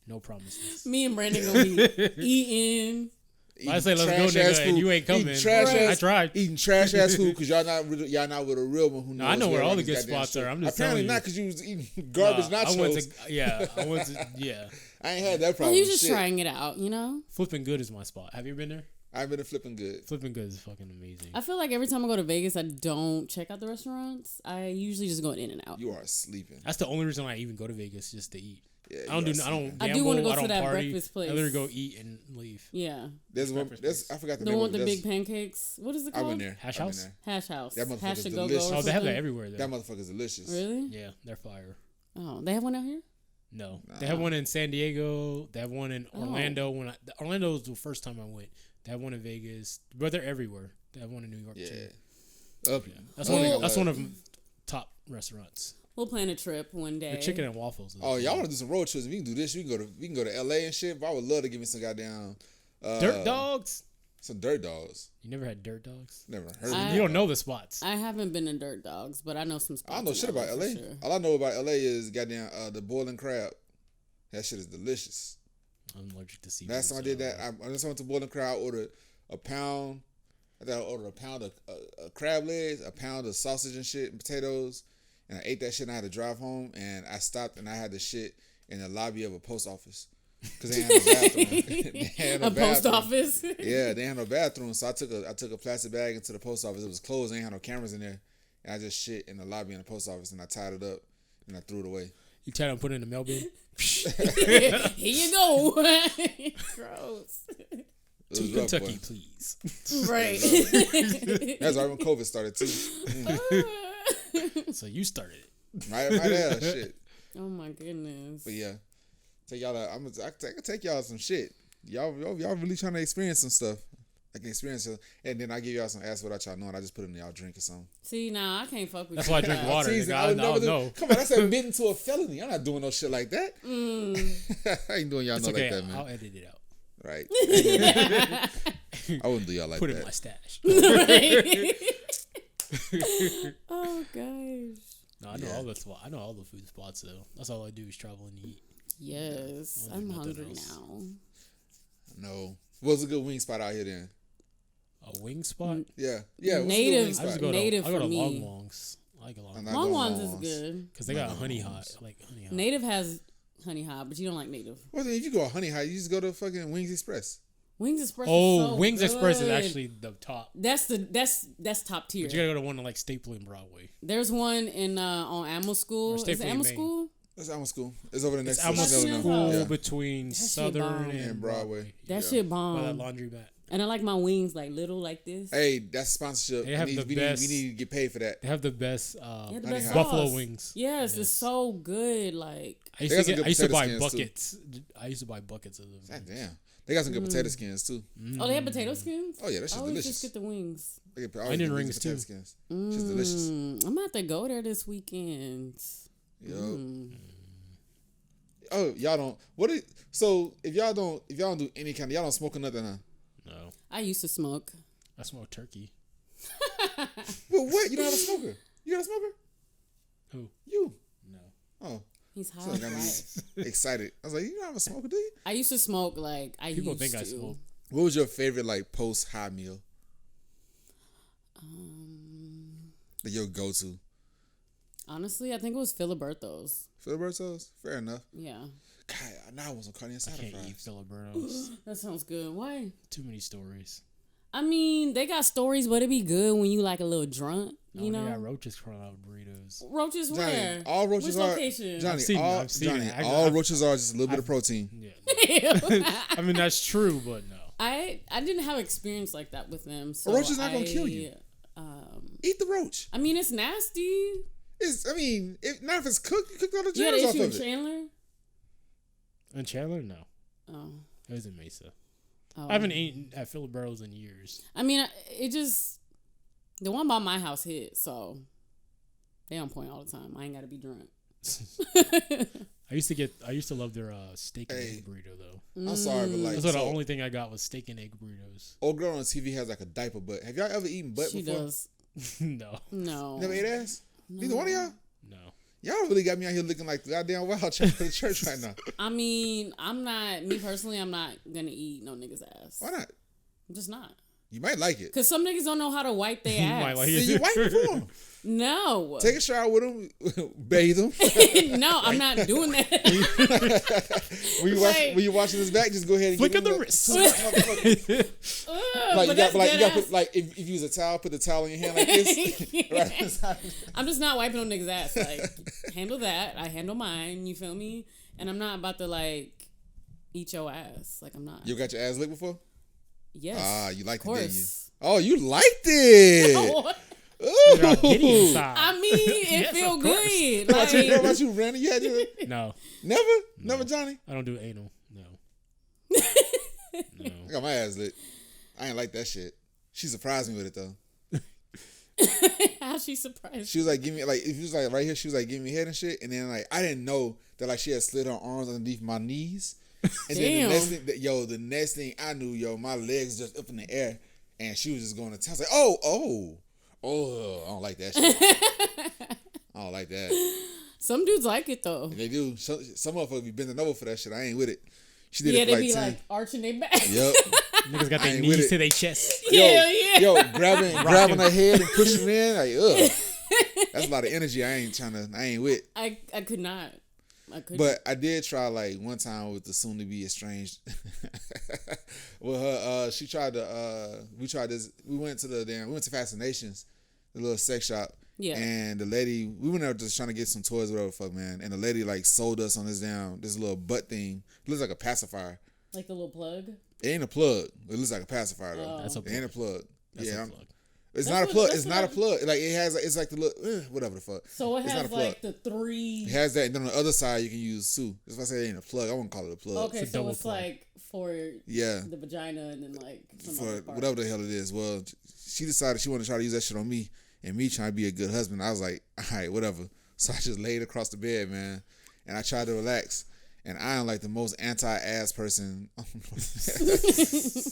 No promises. Me and Brandon gonna be eating. I say let's go, trash ass nigga, and food. you ain't coming. Eating trash I ass, tried. eating trash ass food because y'all not with a real one who knows. I know where all the these good goddamn spots shit. are. I'm just apparently telling you. not because you was eating garbage Nah, nachos. I went to yeah. I ain't had that Well, problem. he was just Shit. trying it out, you know? Flipping Good is my spot. Have you been there? I've been flipping good. Flipping Good is fucking amazing. I feel like every time I go to Vegas, I don't check out the restaurants. I usually just go in and out. You are sleeping. That's the only reason I even go to Vegas, just to eat. Yeah, I don't you do. are I don't sleeping. gamble. I do wanna go I to don't that party. breakfast place. I literally go eat and leave. Yeah. There's one. breakfast I forgot the The name one of with it. the That's- big pancakes. What is it I've called? been there. Hash I've been House? there. Hash House. That motherfucker's Hash to go delicious. go. Oh, they have that everywhere though. That motherfucker's delicious. Really? Yeah, they're fire. Oh, they have one out here? No, they have one in San Diego. They have one in Oh. Orlando. Orlando was the first time I went. They have one in Vegas, but they're everywhere. They have one in New York Yeah. too. Up. Yeah. That's Well- one of them top restaurants. We'll plan a trip one day. The chicken and waffles. is Oh, y'all good. want to do some road trips? We can do this. We can go to LA and shit. But I would love to give me some goddamn Dirt dogs. Some dirt dogs. You never had dirt dogs? Never heard of I- it. You don't know the spots. I haven't been in Dirt Dogs, but I know some spots. I don't know in shit about for LA. sure. All I know about LA is goddamn the boiling crab. That shit is delicious. I'm allergic to seafood. Last time I did that, I just went to Boiling Crowd, ordered a pound. I think I ordered a pound of crab legs, a pound of sausage and shit, and potatoes, and I ate that shit. And I had to drive home, and I stopped and I had the shit in the lobby of a post office because they had no bathroom. They had no post bathroom. office. Yeah, they had no bathroom, so I took a plastic bag into the post office. It was closed. They ain't had no cameras in there, and I just shit in the lobby in the post office, and I tied it up and I threw it away. You tried to put it in the mail bin? Here you go. Gross. It To was rough, Kentucky, boy. please. Right. That's right when COVID started too. So you started it. Might have shit. Oh my goodness. But yeah, take y'all. I can take y'all some shit. Y'all really trying to experience some stuff. I can experience it, and then I give y'all some ass without y'all knowing. I just put it in y'all drink or something. See, now I can't fuck with That's you. why I drink water. Teasing, Nigga. I would I never don't know. Come on, that's admitting to a felony. I'm not doing no shit like that. I ain't doing y'all It's no okay. like that, man. I'll edit it out. Right. I wouldn't do y'all like Put it that. in my stash. Oh gosh. No, I know all the spots. I know all the food spots though. That's all I do is travel and eat. Yes, I don't I'm do nothing hungry else. now. No. What's a good wing spot out here then? A wing spot? Yeah. Yeah. What's Native- a good I wing just spot? go Native to, I go for to me. Long Longs. I like a Long I'm not Longs. Long going ones is Longs. good. Because they I'm got not honey going hot. Longs. I like honey hot. Native has honey hot, but you don't like native. Well, then if you go to Honey High, you just go to fucking Wings Express. Wings Express. Oh, is so Wings Express is good. actually the top. That's top tier. But you gotta go to one like Staple and Broadway. There's one in on Ammo School. Or Is it Staple Ammo Main. School? That's Alma School. It's over the next It's to Alma School. School Yeah. between That shit Southern bomb. and Broadway. That Yeah. shit By that bomb. laundromat. And I like my wings like little like this. Hey, that's sponsorship. They have we the need, best- We need to get paid for that. They have the best, They have Honey the best hot. buffalo sauce. wings. Yes, it's so good. Like I They got used some to good buy potato skins, too. buckets. I used to buy buckets of them. God damn. They got some good potato skins too. oh, they have potato skins. Oh yeah, that I shit's always delicious. just get the wings. They get Onion rings, potato too. skins. She's delicious. I'm gonna have to go there this weekend. Yo. Oh, y'all don't. So if y'all don't do any kind of, y'all don't smoke or nothing, huh? No, I used to smoke. I smoke turkey. Well, what? You don't have a smoker? You got a smoker? Who? You? No. Oh, He's high. so I got me Right? excited. I was like, you don't have a smoker, do you? I used to smoke like I People used think to. I smoke. What was your favorite like post high meal? Like your go to? Honestly, I think it was Filiberto's. Filiberto's? Fair enough. Yeah, God, now I want some carne I asada can't fries. eat Filiberto's. that sounds good. Why? Too many stories. I mean, they got stories, but it'd be good when you like a little drunk. You They know, got roaches crawling out of burritos. roaches Johnny, where? all roaches Which are location? Johnny. I've seen it, all I've seen Johnny, it. all roaches are just a little bit of protein. Yeah. I mean, that's true, but no. I didn't have experience like that with them. So A roach is not gonna kill you. Eat the roach. I mean, it's nasty. If it's cooked, you cooked all the You had germs an off issue of with it. Chandler? In Chandler, no. Oh. It was in Mesa. Oh. I haven't eaten at Filiberto's in years. I mean, it just the one by my house hit, so they on point all the time. I ain't got to be drunk. I used to love their steak and egg burrito though. I'm sorry, but like, That's what the only thing I got was steak and egg burritos. old girl on TV has like a diaper butt. Have y'all ever eaten butt She before? does. No. No. Never ate ass? Neither one of y'all? No. Y'all really got me out here looking like the goddamn wild child for the church right now. I mean, I'm not gonna eat no nigga's ass. Why not? I'm just not. You might like it. Cause some niggas don't know how to wipe their You might ass. like Yeah, it. you wipe it for them. No. Take a shower with them, bathe them. No, I'm not doing that. When you washing his back, just go ahead and Flick give of the him wrist. Like, but that's dead put, ass. like if you use a towel, put the towel in your hand like this. Right. I'm just not wiping on niggas' ass. Like, handle that. I handle mine. You feel me? And I'm not about to like eat your ass. Like, I'm not. You got your ass licked before? Yes. Ah, you liked of it, didn't you? course. Oh, you liked it. You're all giddy inside. I mean, it Yes, feel of course. good. What Like, about you, Randy? You had your, No. never, Johnny. I don't do anal. No. No. I got my ass lit. I ain't like that shit. She surprised me with it though. how she surprised. She was like, give me like, if you was like right here, she was like, give me head and shit, and then like I didn't know that like she had slid her arms underneath my knees, and then the next thing I knew, my legs just up in the air, and she was just going to town. I was like, I don't like that shit. I don't like that. Some dudes like it though. They do. Some motherfuckers be bending over for that shit. I ain't with it. She did Yeah, it for they like be 10. like arching their back. Yep. Niggas got I their ain't with knees it. to their chest. Yeah. Grabbing her head and pushing it in. Like, ugh. That's a lot of energy. I ain't with. I could not. I couldn't. But I did try like one time with the soon to be estranged. Well, her she tried to we tried this. We went to Fascinations, the little sex shop. Yeah. And the lady, we went there just trying to get some toys, whatever the fuck, man. And the lady like sold us on this little butt thing. It looks like a pacifier. Like the little plug. It ain't a plug. It looks like a pacifier though. That's a It ain't a plug. That's yeah. a plug. It's That's not a what- plug. that's It's not a what- plug. Like it has. It's like the look. Whatever the fuck. So it It's not a has plug. like the 3. It has that, and then on the other side you can use two. That's why I say it ain't a plug. I wouldn't call it a plug. Okay, It's a so double it's plug. like for Yeah. the vagina and then like some For other part. whatever the hell it is. Well, she decided she wanted to try to use that shit on me, and me trying to be a good husband. I was like, all right, whatever. So I just laid across the bed, man, and I tried to relax. And I am like the most anti-ass person.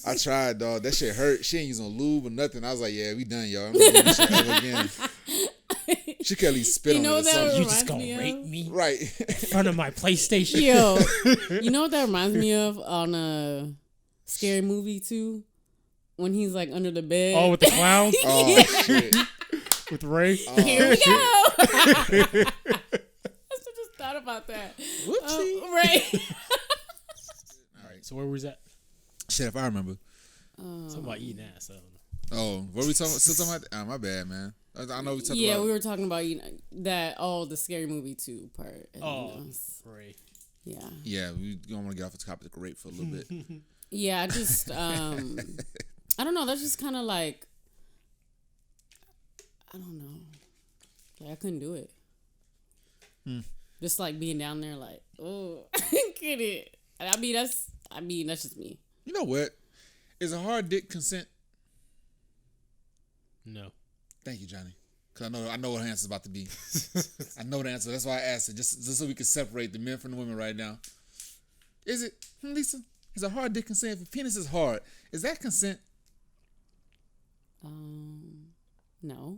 I tried, dog. That shit hurt. She ain't using no lube or nothing. I was like, yeah, we done, y'all. I'm not doing this shit ever again. She could at least spit You on know it or that something. You reminds just gonna me rape of- me Right. in front of my PlayStation? Yo, you know what that reminds me of on a Scary Movie too? When he's like under the bed. Oh, with the clowns? Oh, shit. With Ray? Here we go. I just thought about that. Whoopsie. Right. All right, so where was that? Shit, if I remember. Something about eating ass. I don't know. Oh, what were we talking about? Still talking about? My bad, man. I know we talked Yeah, about. we were talking about that. Oh, the Scary Movie 2 part. Oh, Ray. Yeah. Yeah, we don't want to get off the topic of rape for a little bit. Yeah, I just I don't know, that's just kind of like I don't know. Like I couldn't do it. Just like being down there like, oh, I get it. I mean that's just me. You know what? Is a hard dick consent? No. Thank you, Johnny. Cause I know what her answer's about to be. I know the answer. That's why I asked it, just so we can separate the men from the women right now. Is it, Lisa? Is a hard dick consent? If a penis is hard, is that consent? No.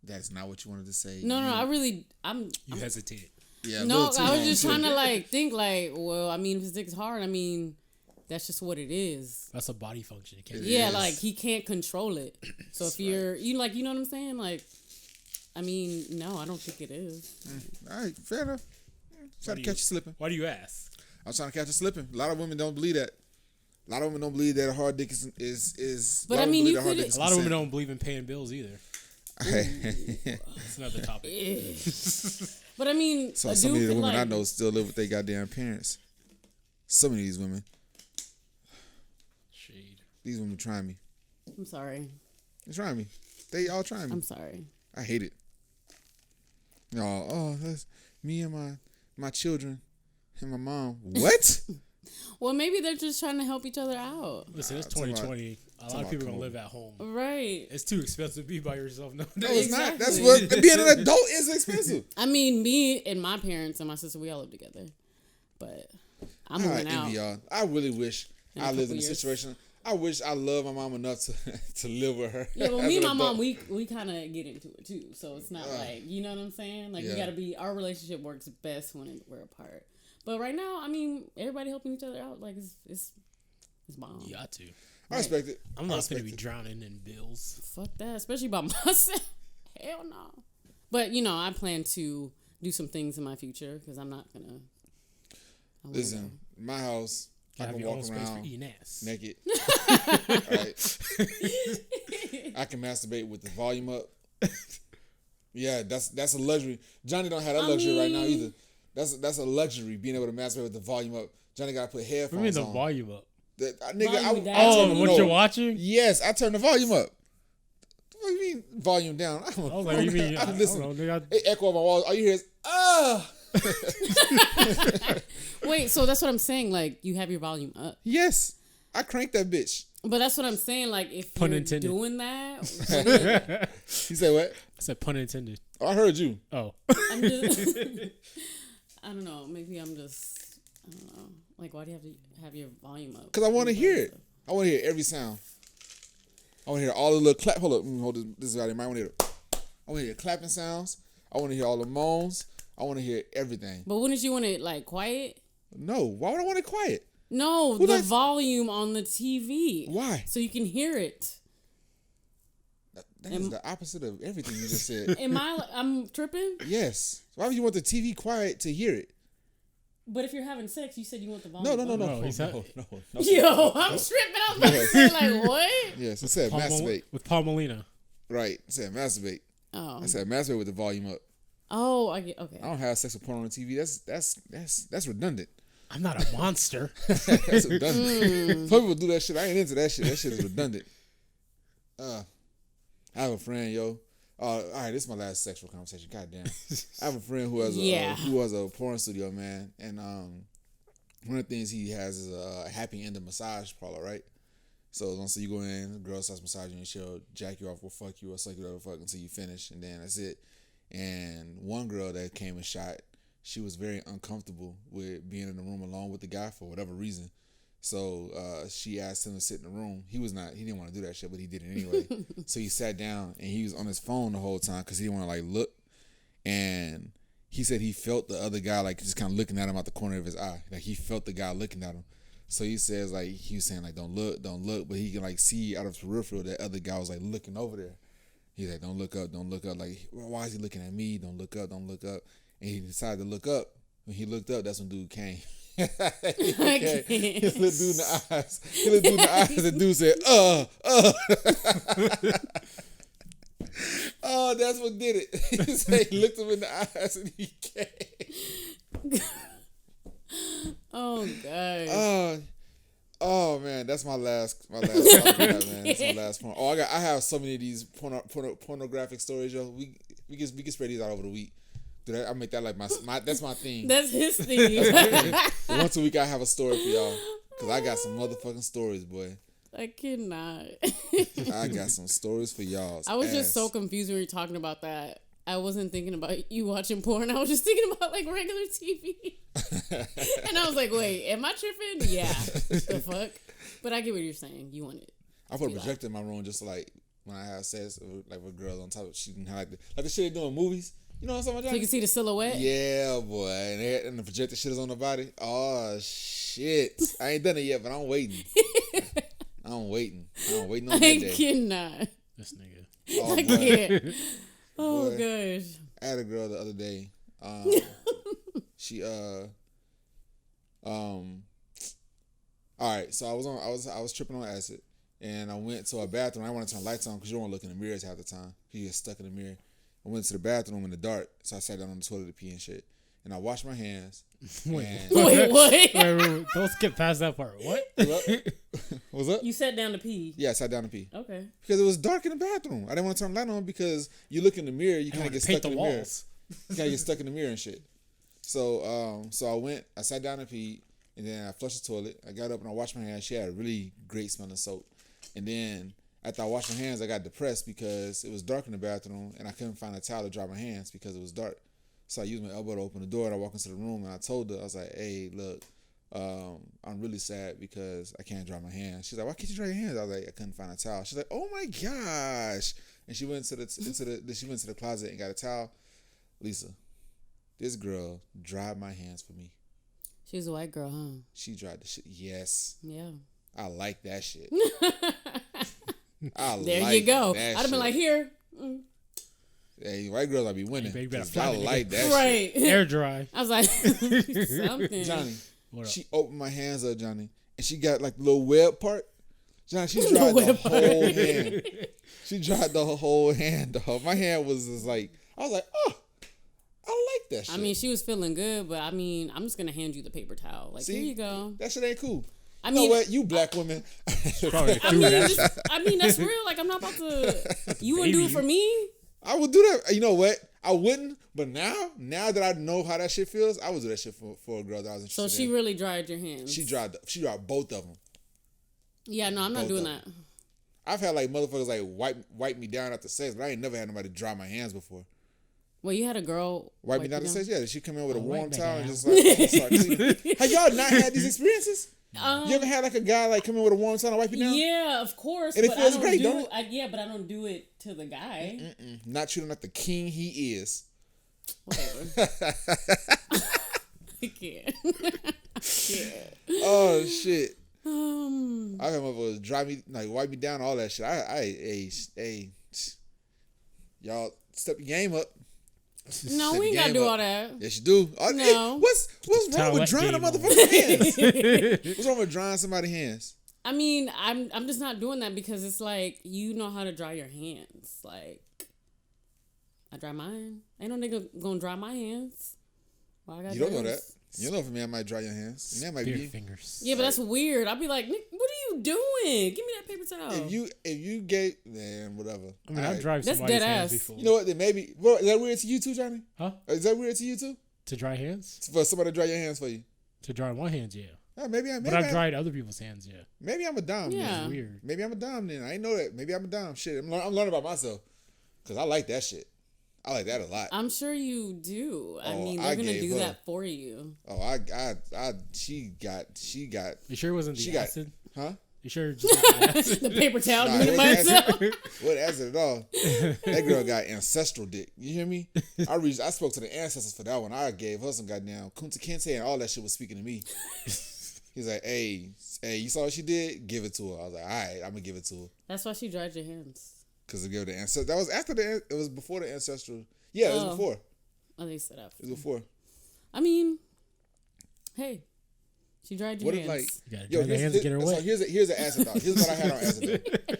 That's not what you wanted to say. No, I'm You hesitated. Yeah. a no, little too I was long, just too. trying to like think like, well, I mean, if his dick's hard, I mean, that's just what it is. That's a body function. It can't It be. Yeah, is. like he can't control it. So if you're you know what I'm saying? Like, I mean, no, I don't think it is. All right, fair enough. Trying to catch you slipping. Why do you ask? I was trying to catch you slipping. A lot of women don't believe that. A lot of women don't believe that a hard dick is But a lot I of mean, women you believe that hard could- dick is A lot of women consent. don't believe in paying bills either. That's another topic. But I mean, So a so dude many of the could, women I like- know still live with their goddamn parents. So many of these women. Shade. These women trying me. I'm sorry. They're trying me. They all trying me. I'm sorry. I hate it. That's me and my children and my mom. What? Well, maybe they're just trying to help each other out. Listen, it's talking about- 2020. A lot of people are going to live at home. Right. It's too expensive to be by yourself nowadays. No, it's not. That's Exactly. what being an adult is expensive. I mean, me and my parents and my sister, we all live together. But I'm I moving out. envy y'all. I really wish In a I lived couple in a years. situation. I wish I loved my mom enough to live with her. Yeah, well, as me and an my mom, adult. we kind of get into it too. So it's not like, you know what I'm saying? Like, we Yeah. got to be, our relationship works best when we're apart. But right now, I mean, everybody helping each other out, like, it's bomb. You got to. I respect it. I'm I not going respect to be it. drowning in bills. Fuck that, especially by myself. Hell no. But, you know, I plan to do some things in my future because I'm not going to. Listen, my house, I Have can your own walk space for around eating ass. naked. Right. I can masturbate with the volume up. Yeah, that's a luxury. Johnny don't have that luxury right now either. That's a luxury, being able to masturbate with the volume up. Johnny got to put What do you mean headphones the on. volume up? Volume down. Oh, turn- what no. you're watching? Yes, I turn the volume up. What do you mean volume down? I I was like, what do you mean? I don't listen. know, nigga. It echo on my walls. All you hear is Wait, so that's what I'm saying. Like, you have your volume up. Yes, I cranked that bitch. But that's what I'm saying. Like, if Pun you're intended. doing that, You say what? I said pun intended. Oh, I heard you. Oh. I'm just, I don't know. Maybe I'm just, I don't know. Like, why do you have to have your volume up? Because I want to hear it. I want to hear every sound. I want to hear all the little clap. Hold up. Hold this out. I want to hear. I want to hear clapping sounds. I want to hear all the moans. I want to hear everything. But wouldn't you want it, like, quiet? No, why would I want it quiet? No, Who the likes- volume on the TV. Why? So you can hear it. That is the opposite of everything you just said. I'm tripping? Yes. Why would you want the TV quiet to hear it? But if you're having sex, you said you want the volume. No. No, he's not- no. Yo, I'm tripping. I was about to say, like, what? Yes, it said masturbate. With Paul Molina. Right. It said masturbate. Oh. I said masturbate with the volume up. Oh, I get, okay. I don't have sex with porn on TV. That's redundant. I'm not a monster. That's redundant. Some people do that shit. I ain't into that shit. That shit is redundant. I have a friend, yo. All right, this is my last sexual conversation. Goddamn. I have a friend who has a porn studio, man, and one of the things he has is a happy ending massage parlor, right? So you go in, the girl starts massaging you, she'll jack you off, or fuck you, or suck you, or fuck until you finish, and then that's it. And one girl that came and shot, she was very uncomfortable with being in the room alone with the guy for whatever reason. So she asked him to sit in the room. He didn't want to do that shit, but he did it anyway. So he sat down and he was on his phone the whole time because he didn't want to like look. And he said he felt the other guy like just kind of looking at him out the corner of his eye. Like he felt the guy looking at him. So he says like he was saying like don't look, but he can like see out of his peripheral that other guy was like looking over there. He's like don't look up. Like why is he looking at me? Don't look up. And he decided to look up. When he looked up, that's when dude came. He looked dude in the eyes. The dude said, Oh, that's what did it. He said he looked him in the eyes and he came. Oh, God. Oh man, that's my last man. That's my last point. Oh, I have so many of these pornographic stories, yo. We can spread these out over the week. Dude, I make that like my that's my thing. That's his thing. Once a week I have a story for y'all. Cause I got some motherfucking stories, boy. I cannot. I got some stories for y'all. I was just so confused when you were talking about that. I wasn't thinking about you watching porn. I was just thinking about like regular TV. And I was like, wait, am I tripping? Yeah. The fuck? But I get what you're saying. You want it. I put a projector in my room just like when I have sex like with girls on top of shooting like the shit they do in movies. You know what I'm talking about? So you can see the silhouette? Yeah, boy. And the projector shit is on the body. Oh, shit. I ain't done it yet, but I'm waiting. I'm waiting on that day. I cannot. This nigga. Oh, I boy. can't. Oh, Boy. gosh. I had a girl the other day. She all right, so I was tripping on acid and I went to a bathroom. I didn't want to turn lights on because you don't want to look in the mirrors half the time. You get stuck in the mirror. I went to the bathroom in the dark, so I sat down on the toilet to pee and shit. And I washed my hands. Wait, what? Wait, don't skip past that part. What? What's up? You sat down to pee? Yeah, I sat down to pee. Okay. Because it was dark in the bathroom. I didn't want to turn the light on because you look in the mirror, you kind of get stuck in the mirror. You kind of get stuck in the mirror and shit. So I sat down to pee, and then I flushed the toilet. I got up and I washed my hands. She had a really great smelling soap. And then after I washed my hands, I got depressed because it was dark in the bathroom, and I couldn't find a towel to dry my hands because it was dark. So I used my elbow to open the door, and I walked into the room, and I told her, I was like, hey, look, I'm really sad because I can't dry my hands. She's like, why can't you dry your hands? I was like, I couldn't find a towel. She's like, oh my gosh. And she went to the closet and got a towel. Lisa, this girl dried my hands for me. She's a white girl, huh? She dried the shit. Yes. Yeah. I like that shit. There you go. I'd have been like, here. Hey, white girls, I be winning. Hey, baby, I like that right. shit. Air dry. I was like, something. Johnny, she opened my hands up, Johnny, and she got like the little web part. Johnny, she dried the whole hand. She dried the whole hand, dog. My hand was just like, I was like, oh, I like that shit. I mean, she was feeling good, but I mean, I'm just going to hand you the paper towel. Like, See? here you go. That shit ain't cool. I You know mean, what? You black women. I mean, that's real. Like, I'm not about to. You wouldn't do it for me? I would do that. You know what? I wouldn't. But now that I know how that shit feels, I would do that shit for a girl that I was interested in. So she really dried your hands. She dried both of them. Yeah, no, I'm not doing that. I've had like motherfuckers like wipe me down after sex, but I ain't never had nobody dry my hands before. Well, you had a girl wipe me down after sex? Yeah, she come in with a warm towel and down. just like start cleaning. Have y'all not had these experiences? You ever had like a guy like come in with a warm towel and wipe you down? Yeah, of course. And it feels great, don't it? Yeah, but I don't do it to the guy. Not treat him like the king he is. Whatever. I can't. Oh Oh shit. I had motherfuckers drive me, like wipe me down, all that shit. Y'all step your game up. No, we ain't gotta do all that. Yes, you do. No. What's wrong with drying a motherfucker's hands? What's wrong with drying somebody's hands? I mean, I'm just not doing that because it's like you know how to dry your hands. Like I dry mine. Ain't no nigga gonna dry my hands. Well, you don't know that. You don't know if a man might dry your hands. A man might be fingers. Yeah, but that's weird. I'll be like, Nick, what are you doing? Give me that paper towel. If you gave, man, whatever. I mean, I've dried That's somebody's dead hands ass. before. You know what? Then maybe. Well, is that weird to you too, Johnny? Huh? Is that weird to you too? To dry hands? For somebody to dry your hands for you? To dry my hands, yeah. But I've dried other people's hands, yeah. Maybe I'm a dom. Yeah. Then. It's weird. Maybe I'm a dom then. I ain't know that. Maybe I'm a dom. Shit, I'm learning about myself because I like that shit. I like that a lot. I'm sure you do. I mean, they're gonna do that for you. Oh, she got. You sure it wasn't the acid? Huh? You sure it just wasn't acid? The paper towel Nah, doing it by itself. What acid at all? That girl got ancestral dick. You hear me? I spoke to the ancestors for that one. I gave her some goddamn Kunta Kinte and all that shit was speaking to me. He's like, hey, you saw what she did? Give it to her. I was like, all right, I'm gonna give it to her. That's why she dried your hands. Because it gave the ancestral. That was after it was before the ancestral. Yeah, it was before. Oh, they said after. It was before. I mean, hey, she dried your hands. You gotta dry the hands to get her wet. So here's an acid thought. Here's what I had on acid.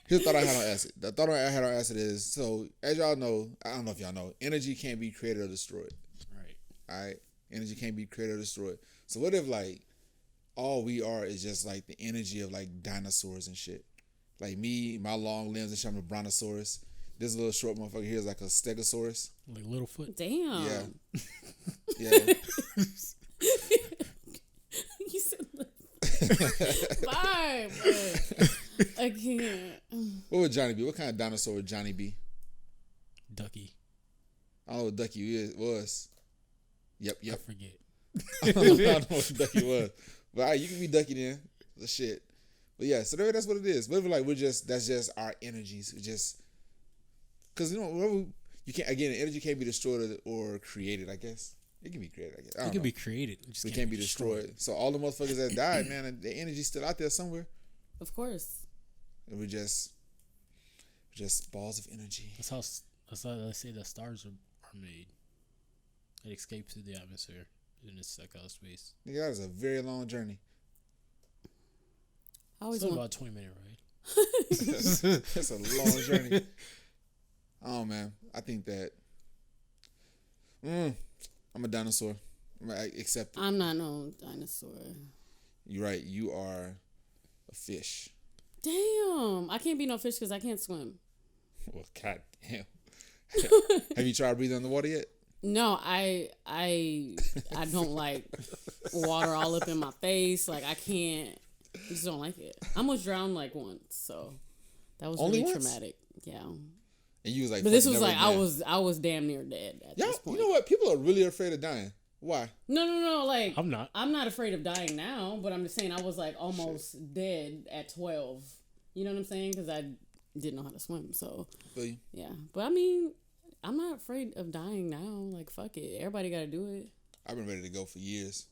Here's what I had on acid. The thought I had on acid is, so as y'all know, I don't know if y'all know, energy can't be created or destroyed. Right. All right? Energy can't be created or destroyed. So what if like all we are is just like the energy of like dinosaurs and shit? Like me, my long limbs and shit, I'm a brontosaurus. This little short motherfucker here is like a stegosaurus. Like Littlefoot. Damn. Yeah. Yeah. You said bye, but I can't. What would Johnny be? What kind of dinosaur would Johnny be? Ducky. I don't know what Ducky was. Yep. I forget. I don't know what Ducky was. But all right, you can be Ducky then. The shit. But yeah, so that's what it is. But like that's just our energies. We just, because you can't, again, energy can't be destroyed or created, I guess. It can be created, I guess. It can be created. It can't be destroyed. So all the motherfuckers that died, man, the energy's still out there somewhere. Of course. And we're just balls of energy. That's how they say that stars are made. It escapes through the atmosphere in its out of space. Nigga, that is a very long journey. It's about a 20-minute ride. That's a long journey. Oh man, I think that I'm a dinosaur. I accept it. I'm not no dinosaur. You're right. You are a fish. Damn, I can't be no fish because I can't swim. Well, goddamn. Have you tried breathing underwater yet? No, I don't like water all up in my face. Like I can't. I just don't like it. I almost drowned like once, so that was Only really once? traumatic. Yeah. And you was like, But this fuck, was never like again. I was damn near dead at Y'all, this point. you know what? People are really afraid of dying. Why? No. Like I'm not. I'm not afraid of dying now, but I'm just saying I was like almost dead at 12. You know what I'm saying? Because I didn't know how to swim. So Feel you? yeah, but I mean, I'm not afraid of dying now. Like fuck it, everybody got to do it. I've been ready to go for years.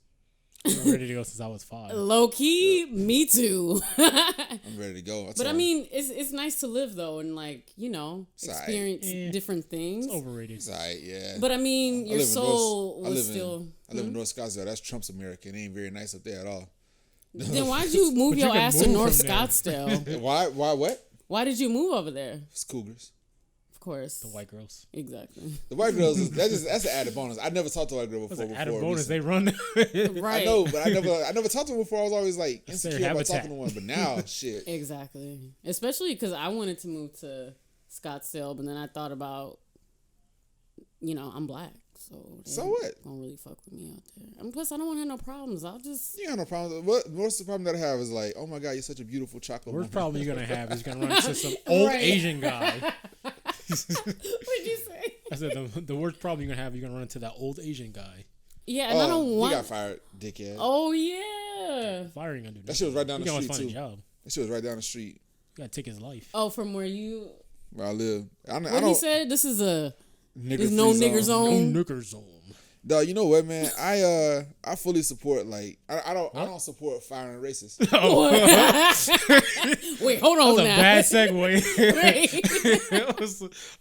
I've been ready to go since I was 5. Low key, me too. I'm ready to go. But I mean, it's nice to live though, and like It's experience different things. It's overrated. It's all right, yeah. But I mean, your soul was still. I live in North Scottsdale. That's Trump's America. It ain't very nice up there at all. Then why'd you move But you your can ass to move North from there. Scottsdale? Why what? Why did you move over there? It's cougars. Of course, The white girls. exactly. The white girls, that's an added bonus. I never talked to a white girl before. That's an added bonus. recently. They run. Right. I know, but I never talked to them before. I was always like That's their insecure about habitat. talking to one. But now, shit. Exactly. Especially because I wanted to move to Scottsdale, but then I thought about, I'm black, so what? Don't really fuck with me out there. And plus, I don't want to have no problems. I'll just. You got no problem. What's the problem that I have is like, oh my god, you're such a beautiful chocolate. Worst woman. problem you're gonna have is you're gonna run into some old Right. Asian guy. What'd you say? I said the worst problem you're gonna have, you're gonna run into that old Asian guy. Yeah, and I don't want. You got fired, dickhead. Oh yeah. Firing gonna do That shit was right down You the can always street find too. a job. That shit was right down the street You gotta take his life. Oh, from where you. where I live. I What don't. he said? This is a. Nigger There's no free nigger zone. No knicker zone. Dog, you know what, man? I fully support I don't support firing racists. Wait, hold on That was a now. bad segue.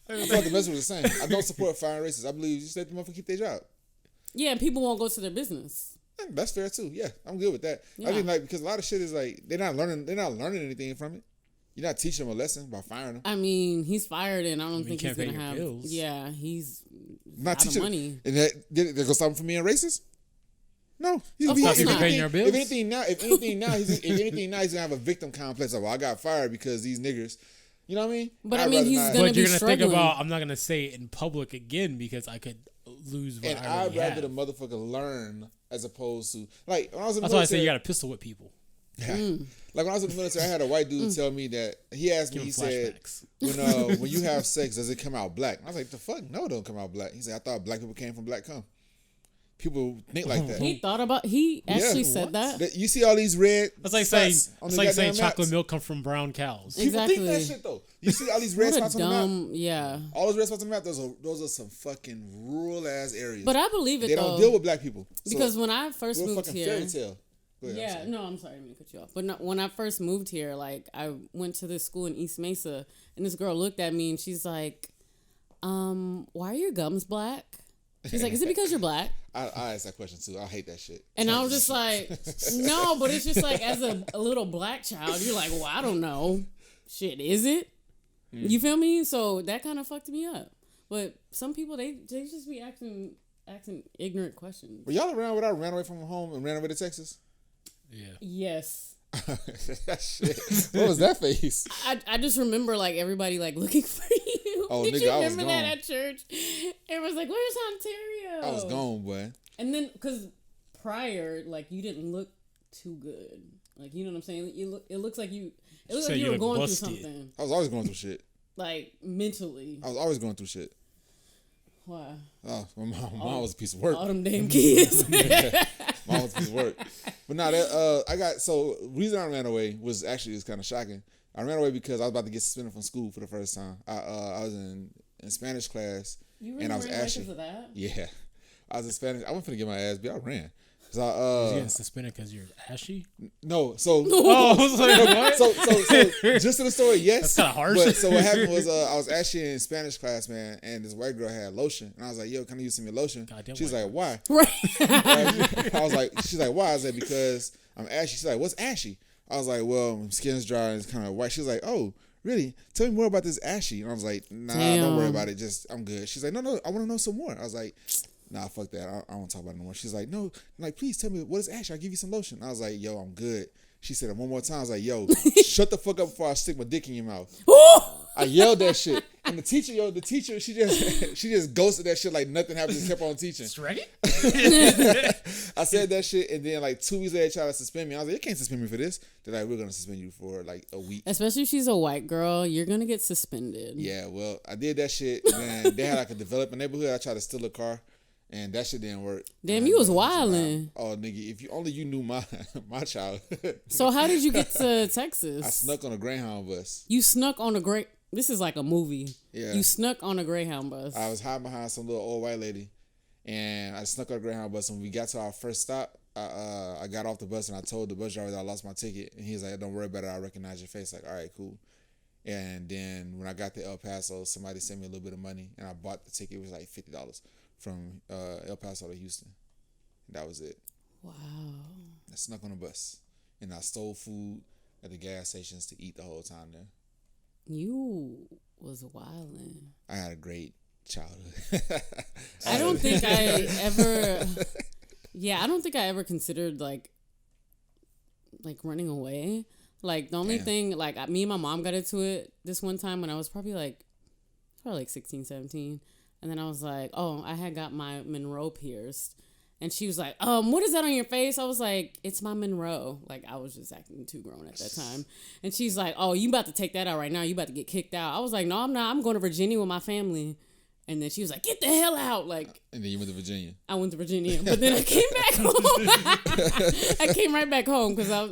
That's what the message was saying. I don't support firing racists. I believe you just let the motherfucker keep their job. Yeah, and people won't go to their business. That's fair too. Yeah, I'm good with that. Yeah. I mean, because a lot of shit is they're not learning anything from it. You're not teaching them a lesson by firing them. I mean, he's fired, and I don't think he's can't gonna pay your have. bills. Yeah, he's Not out of teaching money. And they're gonna stop him from being racist? No. Of course not. Paying your bills? If anything now, he's gonna have a victim complex of, well, I got fired because these niggers. You know what I mean? But I mean, he's gonna But be you're gonna think struggling. about. I'm not gonna say it in public again because I could lose what And I already I'd rather have. the motherfucker learn as opposed to when I was in the That's why I say military. you got to pistol whip people. Yeah. Like when I was in the military, I had a white dude tell me that he asked me. Give He him said, "When you have sex, does it come out black?" I was like, "The fuck? No, it don't come out black." He said, "I thought black people came from black cum." People think like that. He actually said what? that. You see all these red. That's like saying spots on it's the like saying goddamn chocolate maps? milk comes from brown cows. People think that Exactly. shit though. You see all these red What a spots on the map. dumb, yeah. All those red spots on the map. Those are some fucking rural ass areas. But I believe it they though. don't deal with black people. So Because when I first we're a moved fucking here, fairy tale. Go ahead, I'm yeah, sorry. no, I'm sorry, I'm gonna cut you off. But no, when I first moved here, like I went to this school in East Mesa, and this girl looked at me and she's like, "Why are your gums black?" She's like, "Is it because you're black?" I asked that question too. I hate that shit. And I was just like, "No," but it's just like as a little black child, you're like, "Well, I don't know, shit, is it?" You feel me? So that kind of fucked me up. But some people they just be asking ignorant questions. Were y'all around when I ran away from home and ran away to Texas? Yeah. Yes. That shit. What was that face? I just remember like everybody like looking for you. Oh, Did nigga, you I was remember that gone. at church? Everyone's like, "Where's Ontario?" I was gone, boy. And then because prior, like you didn't look too good. Like you know what I'm saying? It looks like you. It looks So like you you were look going busted. through something. I was always going through shit. Like mentally. I was always going through shit. Why? Oh, my mom was a piece of work. All them damn kids. Mom was a piece of work. But now that reason I ran away was kind of shocking. I ran away because I was about to get suspended from school for the first time. I was in Spanish class. You really and I was ran away ashy. because of that? Yeah, I was in Spanish. I wasn't finna get my ass beat. I ran. So You getting suspended because you're ashy? no, so Oh, I was like, what? so just to the story, yes. That's kinda harsh. But so what happened was I was actually in Spanish class, man, and this white girl had lotion, and I was like, "Yo, can I use some of your lotion?" Goddamn She's white like, "Why?" Right. I was like, "She's like, why?" I said, "Because I'm ashy." She's like, "What's ashy?" I was like, "Well, my skin's dry and it's kind of white." She's like, "Oh, really? Tell me more about this ashy." And I was like, "Nah, don't worry Damn. about it. Just I'm good." She's like, "No, I want to know some more." I was like, "Nah, fuck that. I don't want to talk about it no more." She's like, "No, like please tell me what is ashy. I'll give you some lotion." I was like, "Yo, I'm good." She said it one more time. I was like, "Yo, shut the fuck up before I stick my dick in your mouth." I yelled that shit, and the teacher, she just ghosted that shit like nothing happened. Just kept on teaching. Strike it? I said that shit, and then like 2 weeks later, they tried to suspend me. I was like, "You can't suspend me for this." They're like, "We're gonna suspend you for like a week." Especially if she's a white girl, you're gonna get suspended. Yeah, well, I did that shit, and they had like a developing neighborhood. I tried to steal a car, and that shit didn't work. Damn, And you was I wildin'. Oh, nigga, if you only you knew my child. So how did you get to I Texas? snuck on a Greyhound bus. You snuck on a great. This is like a movie. Yeah. You snuck on a Greyhound bus. I was hiding behind some little old white lady, and I snuck on a Greyhound bus. And when we got to our first stop, I got off the bus and I told the bus driver that I lost my ticket, and he's like, "Don't worry about it. I recognize your face." Like, all right, cool. And then when I got to El Paso, somebody sent me a little bit of money, and I bought the ticket. It was like $50 from El Paso to Houston. And that was it. Wow. I snuck on a bus, and I stole food at the gas stations to eat the whole time there. You was wildin'. I had a great childhood. I don't think I ever. Yeah, I don't think I ever considered like running away. Like the only Damn. thing, like me and my mom got into it this one time when I was probably like 16, 17. And then I was like, oh, I had got my Monroe pierced. And she was like, what is that on your face? I was like, it's my Monroe. Like, I was just acting too grown at that time. And she's like, oh, you about to take that out right now. You about to get kicked out. I was like, no, I'm not. I'm going to Virginia with my family. And then she was like, get the hell out. Like, And then you went to Virginia. I went to Virginia. But then I came back home. I came right back home because I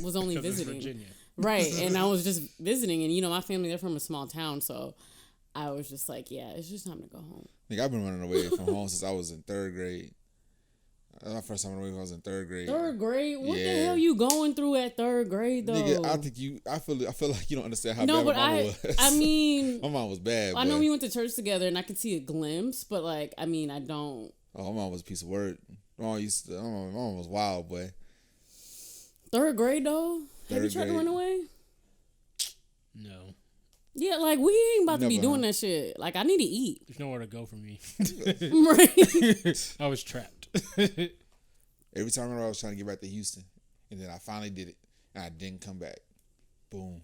was only 'Cause it's visiting. Virginia. Right. And I was just visiting. And, my family, they're from a small town. So I was just like, yeah, it's just time to go home. Nigga, I've been running away from home since I was in 3rd grade. That's my first time running away when I was in 3rd grade. 3rd grade? What the hell you going through at 3rd grade though? Nigga, I feel like you don't understand how bad but my mama was. I mean, my mom was bad. I know we went to church together, and I could see a glimpse, but like, I mean, I don't. Oh, my mom was a piece of work. My mom was wild, boy. 3rd grade though? Have you tried to run away? No. Yeah, like we ain't about to be doing that shit. Like I need to eat. There's nowhere to go for me. Right. I was trapped. Every time I remember I was trying to get back to Houston, and then I finally did it, and I didn't come back. Boom.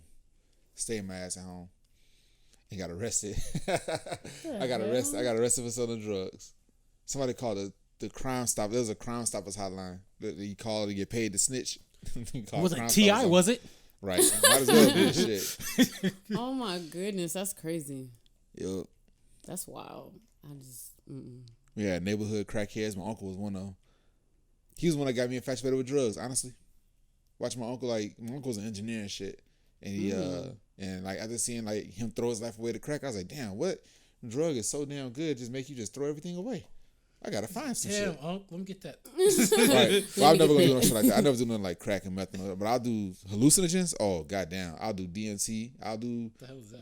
Stayed my ass at home. And got arrested. I got arrested for selling drugs. Somebody called the Crime Stop. There was a Crime Stoppers hotline that you call to get paid to snitch. Was it T.I., was it? Right. Might as well be shit. Oh my goodness, that's crazy. Yup. That's wild. I just. Yeah, neighborhood crackheads. My uncle was one of them. He was one that got me infatuated with drugs, honestly. Watch my uncle, like, my uncle's an engineer and shit. And he, and like, after seeing, like, him throw his life away to crack, I was like, damn, what drug is so damn good, just make you just throw everything away? I gotta find some shit. Damn, Uncle, let me get that. Right. Well, I'm never gonna do no shit like that. I never do nothing like crack and meth, but I'll do hallucinogens. Oh, goddamn. I'll do DMT. I'll do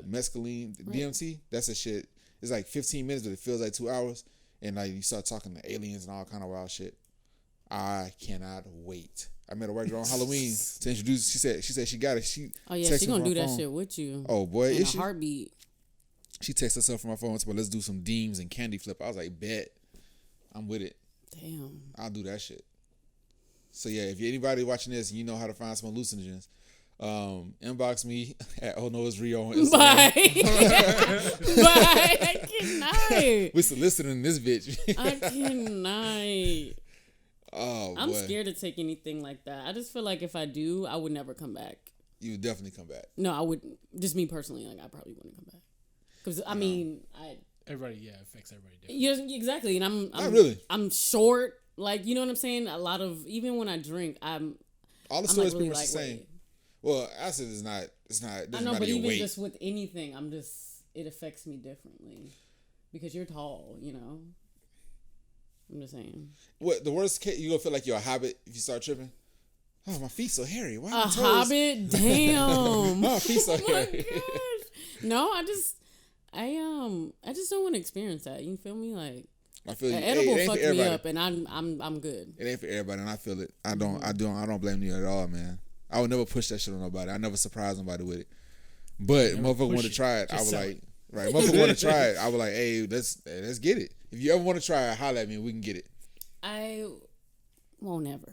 mescaline. Right. DMT, that's a shit. It's like 15 minutes, but it feels like 2 hours. And like you start talking to aliens and all kind of wild shit. I cannot wait. I met a white girl on Halloween to introduce. She said she got it. She gonna do that shit with you. Oh boy, in a heartbeat. She texted herself from my phone and said, "Let's do some deems and candy flip." I was like, "Bet, I'm with it." Damn, I'll do that shit. So yeah, if anybody watching this and you know how to find some hallucinogens, inbox me at Oh No It's Rio on Instagram. Bye. Bye. I cannot. We soliciting this bitch. I cannot. Oh, I'm scared to take anything like that. I just feel like if I do, I would never come back. You would definitely come back. No, I wouldn't. Just me personally, like I probably wouldn't come back. Because I mean, everybody, affects everybody differently. Yeah, exactly. And I'm not really. I'm short. Like, you know what I'm saying? A lot of, even when I drink, all the stories pretty much the same. Well, acid is not. It's not. I know, but even weight. Just with anything, it affects me differently because you're tall. You know. I'm just saying. What the worst case, you gonna feel like you're a hobbit if you start tripping? Oh, my feet so hairy. Why a hobbit? Damn. My feet so hairy. No, I just don't want to experience that. You feel me? Like, I feel an edible fucks me up, and I'm good. It ain't for everybody, and I feel it. I don't blame you at all, man. I would never push that shit on nobody. I never surprise nobody with it. But motherfucker want to try it. I was like, right, motherfucker want to try it. I was like, hey, let's get it. If you ever want to try it, holler at me and we can get it. I won't ever.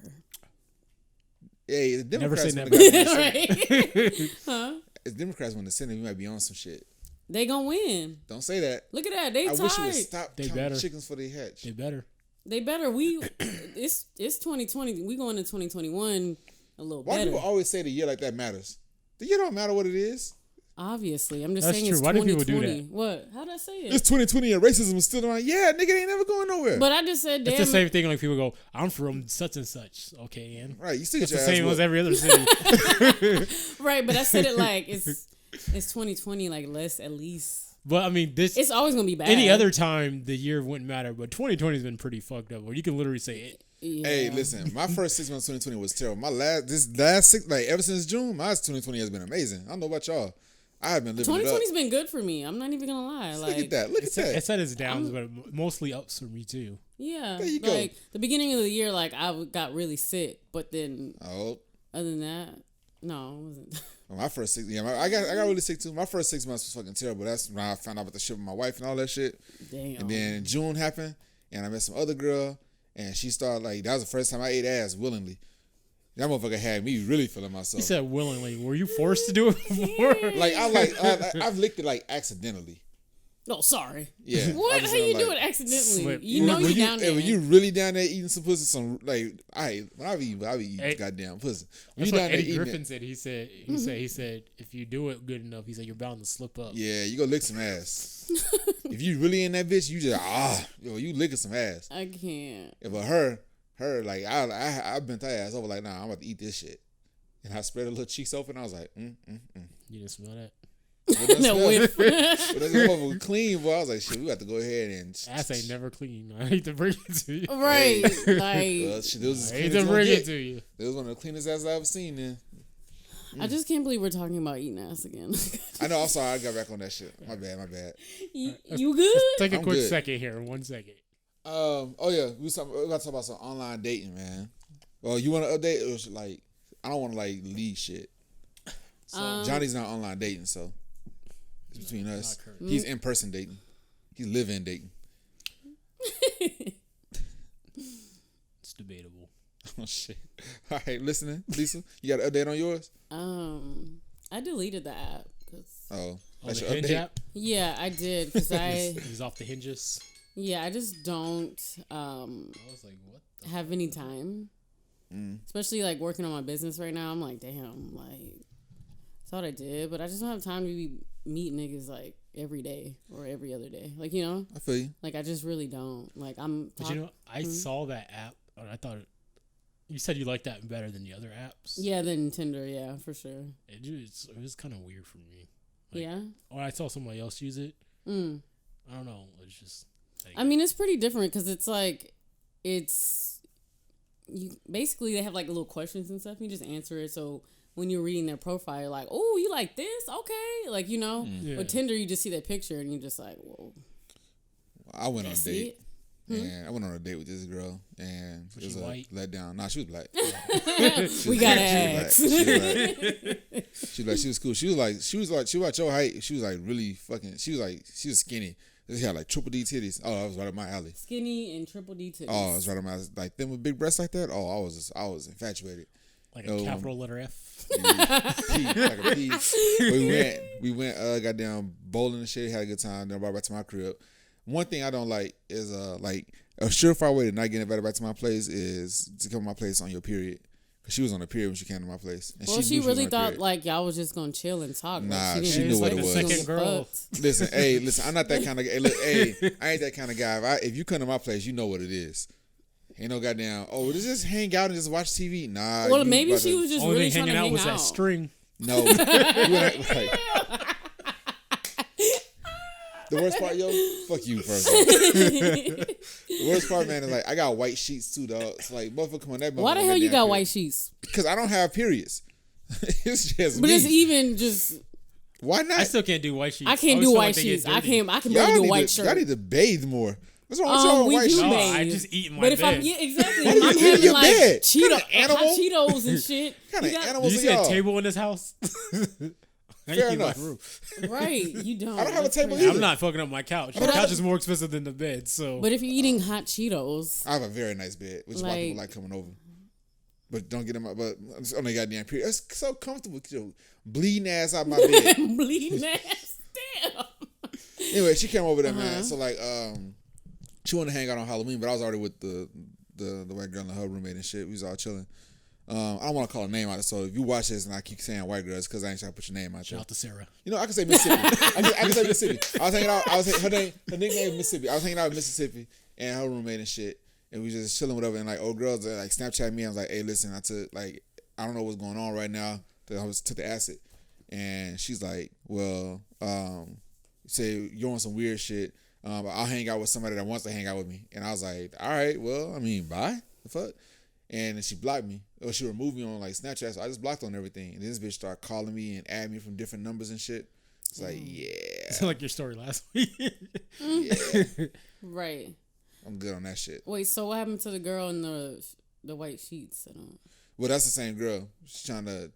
Hey, the Democrats never say never. Right? Huh? If Democrats win the Senate, we might be on some shit. They gonna win. Don't say that. Look at that. They tied. I wish you would stop counting chickens for they hatch. They better. It's 2020. We going to 2021 a little better. Why do people always say the year like that matters? The year don't matter what it is. Obviously, I'm just That's saying true. it's Why 2020. do people do that? What? How'd I say it? It's 2020 and racism is still around. Yeah, nigga ain't never going nowhere. But I just said, damn. It's the same thing. Like people go, I'm from such and such. Okay, Ian. Right, you still it's get the your same ass as every other city. Right, but I said it like it's 2020. Like let's at least. But I mean, it's always gonna be bad. Any other time, the year wouldn't matter. But 2020 has been pretty fucked up. Where you can literally say it. Yeah. Hey, listen, my first 6 months of 2020 was terrible. My last 6, like ever since June, my 2020 has been amazing. I don't know about y'all. I have been living 2020's been good for me. I'm not even gonna lie. Like, look at that. Look at that. It's had its downs, but mostly ups for me too. Yeah. There you like, go. The beginning of the year, like I got really sick, but then other than that, no, it wasn't. My first 6, I got really sick too. My first 6 months was fucking terrible. That's when I found out about the shit with my wife and all that shit. Damn. And then June happened, and I met some other girl, and she started like that was the first time I ate ass willingly. That motherfucker had me really feeling myself. You said willingly. Were you forced to do it before? I've licked it like accidentally. Oh, sorry. Yeah. What? How you do it accidentally? Slip. You know you down there. When you really down there eating some pussy, some like when I be eating goddamn pussy. That's what Eddie Griffin said. He said if you do it good enough, he said you're bound to slip up. Yeah, you go lick some ass. If you really in that bitch, you just you licking some ass. I can't. But her like I bent her ass over like nah, I'm about to eat this shit, and I spread her little cheeks open. I was like You didn't smell that. No whiff. But that motherfucker was clean, boy. I was like, shit, we got to go ahead and. Ass ain't never clean. I hate to bring it to you. Right. Well, shit, it was I hate to bring it to you. It was one of the cleanest asses I ever seen. Then. I just can't believe we're talking about eating ass again. I know. I'm sorry. I got back on that shit. My bad. You good? Take a I'm quick good. second here. 1 second. Oh yeah, we got to talk about some online dating, man. Well, you want to update? It was like I don't want to like lead shit. So Johnny's not online dating, so it's between us. He's in person dating. He's live-in dating. It's debatable. Oh shit! All right, listening, Lisa. You got an update on yours? I deleted the app. Oh, On that's the your Hinge update. app, Yeah, I did because he's off the hinges. yeah, I just don't I was like, what? have any time. Especially like working on my business right now. I'm like, damn, like that's what I did, but I just don't have time to be meet niggas like every day or every other day. Like, you know, I feel you. like I just really don't. Like But you know, I saw that app and I thought you said you liked that better than the other apps. yeah, then Tinder, yeah, for sure. It was kind of weird for me. Like, Yeah. Or I saw somebody else use it. I don't know. It's just. I mean, it's pretty different because it's like, you basically they have like little questions and stuff. You just answer it. So when you're reading their profile, you're like, oh, you like this? Okay. Like, you know, With Tinder, you just see that picture and you're just like, whoa. I went on a date. It? And I went on a date with this girl, and it was a white? letdown. Nah, she was black. We gotta ask. She was cool. She was like your height. She was like really fucking. She was skinny. She had like triple D titties. Oh, that was right up my alley. Skinny and triple D titties. Oh, it was right up my like them with big breasts like that. Oh, I was infatuated. Like a capital letter F. Like a P. We went goddamn bowling and shit. Had a good time. Then brought back to my crib. One thing I don't like is like a surefire way to not get invited back to my place is to come to my place on your period. Cause she was on a period when she came to my place. And well, she knew really was on a thought period. like y'all was just gonna chill and talk. Nah, like, she knew what it was. Second girl. Listen, I'm not that kind of guy. I ain't that kind of guy. If you come to my place, you know what it is. Ain't no goddamn, oh, just hang out and just watch TV. Nah. Well, maybe she was just really trying to hang out. Was that string. No. The worst part, yo, fuck you first. The worst part, man, is like I got white sheets too, dog. It's like motherfucker come on that. Why the hell you got white sheets? Because I don't have periods. It's just. But me. it's even just. Why not? I still can't do white sheets. I can't do white sheets. I can barely do a white shirt. Y'all need to bathe more. What's wrong with y'all with white sheets? No, I just eat in my bed. Exactly. Why I'm you eat in having your like bed? hot Cheetos and shit. What kind of animals You are see a y'all? table in this house? Fair enough. Right, you don't. I don't have a table crazy. either. I'm not fucking up my couch. My couch is more expensive than the bed. So, But if you're eating hot Cheetos, I have a very nice bed, which is why people like coming over. But don't get them. But it's only goddamn period. It's so comfortable. Get your bleeding ass out my bed. bleeding ass. Damn. Anyway, she came over there, man. So like, she wanted to hang out on Halloween, but I was already with the white girl and her roommate and shit. We was all chilling. I don't want to call her name out, so if you watch this and I keep saying white girls, because I ain't trying to put your name out there. shout out to Sarah. You know, I can say Mississippi. I can say Mississippi. I was hanging out. Her nickname is Mississippi. I was hanging out with Mississippi and her roommate and shit, and we just chilling whatever. And like old girls like Snapchat me. I was like, hey, listen, I don't know what's going on right now. I took the acid, and she's like, well, say you're on some weird shit. I'll hang out with somebody that wants to hang out with me. And I was like, all right, well, I mean, bye. The fuck. And then she blocked me, or she removed me on like Snapchat. So I just blocked on everything. And this bitch started calling me and adding me from different numbers and shit. It's like, yeah. It's like your story last week. Yeah. Right. I'm good on that shit. Wait, so what happened to the girl in the white sheets? I don't. Well, that's the same girl. She's trying to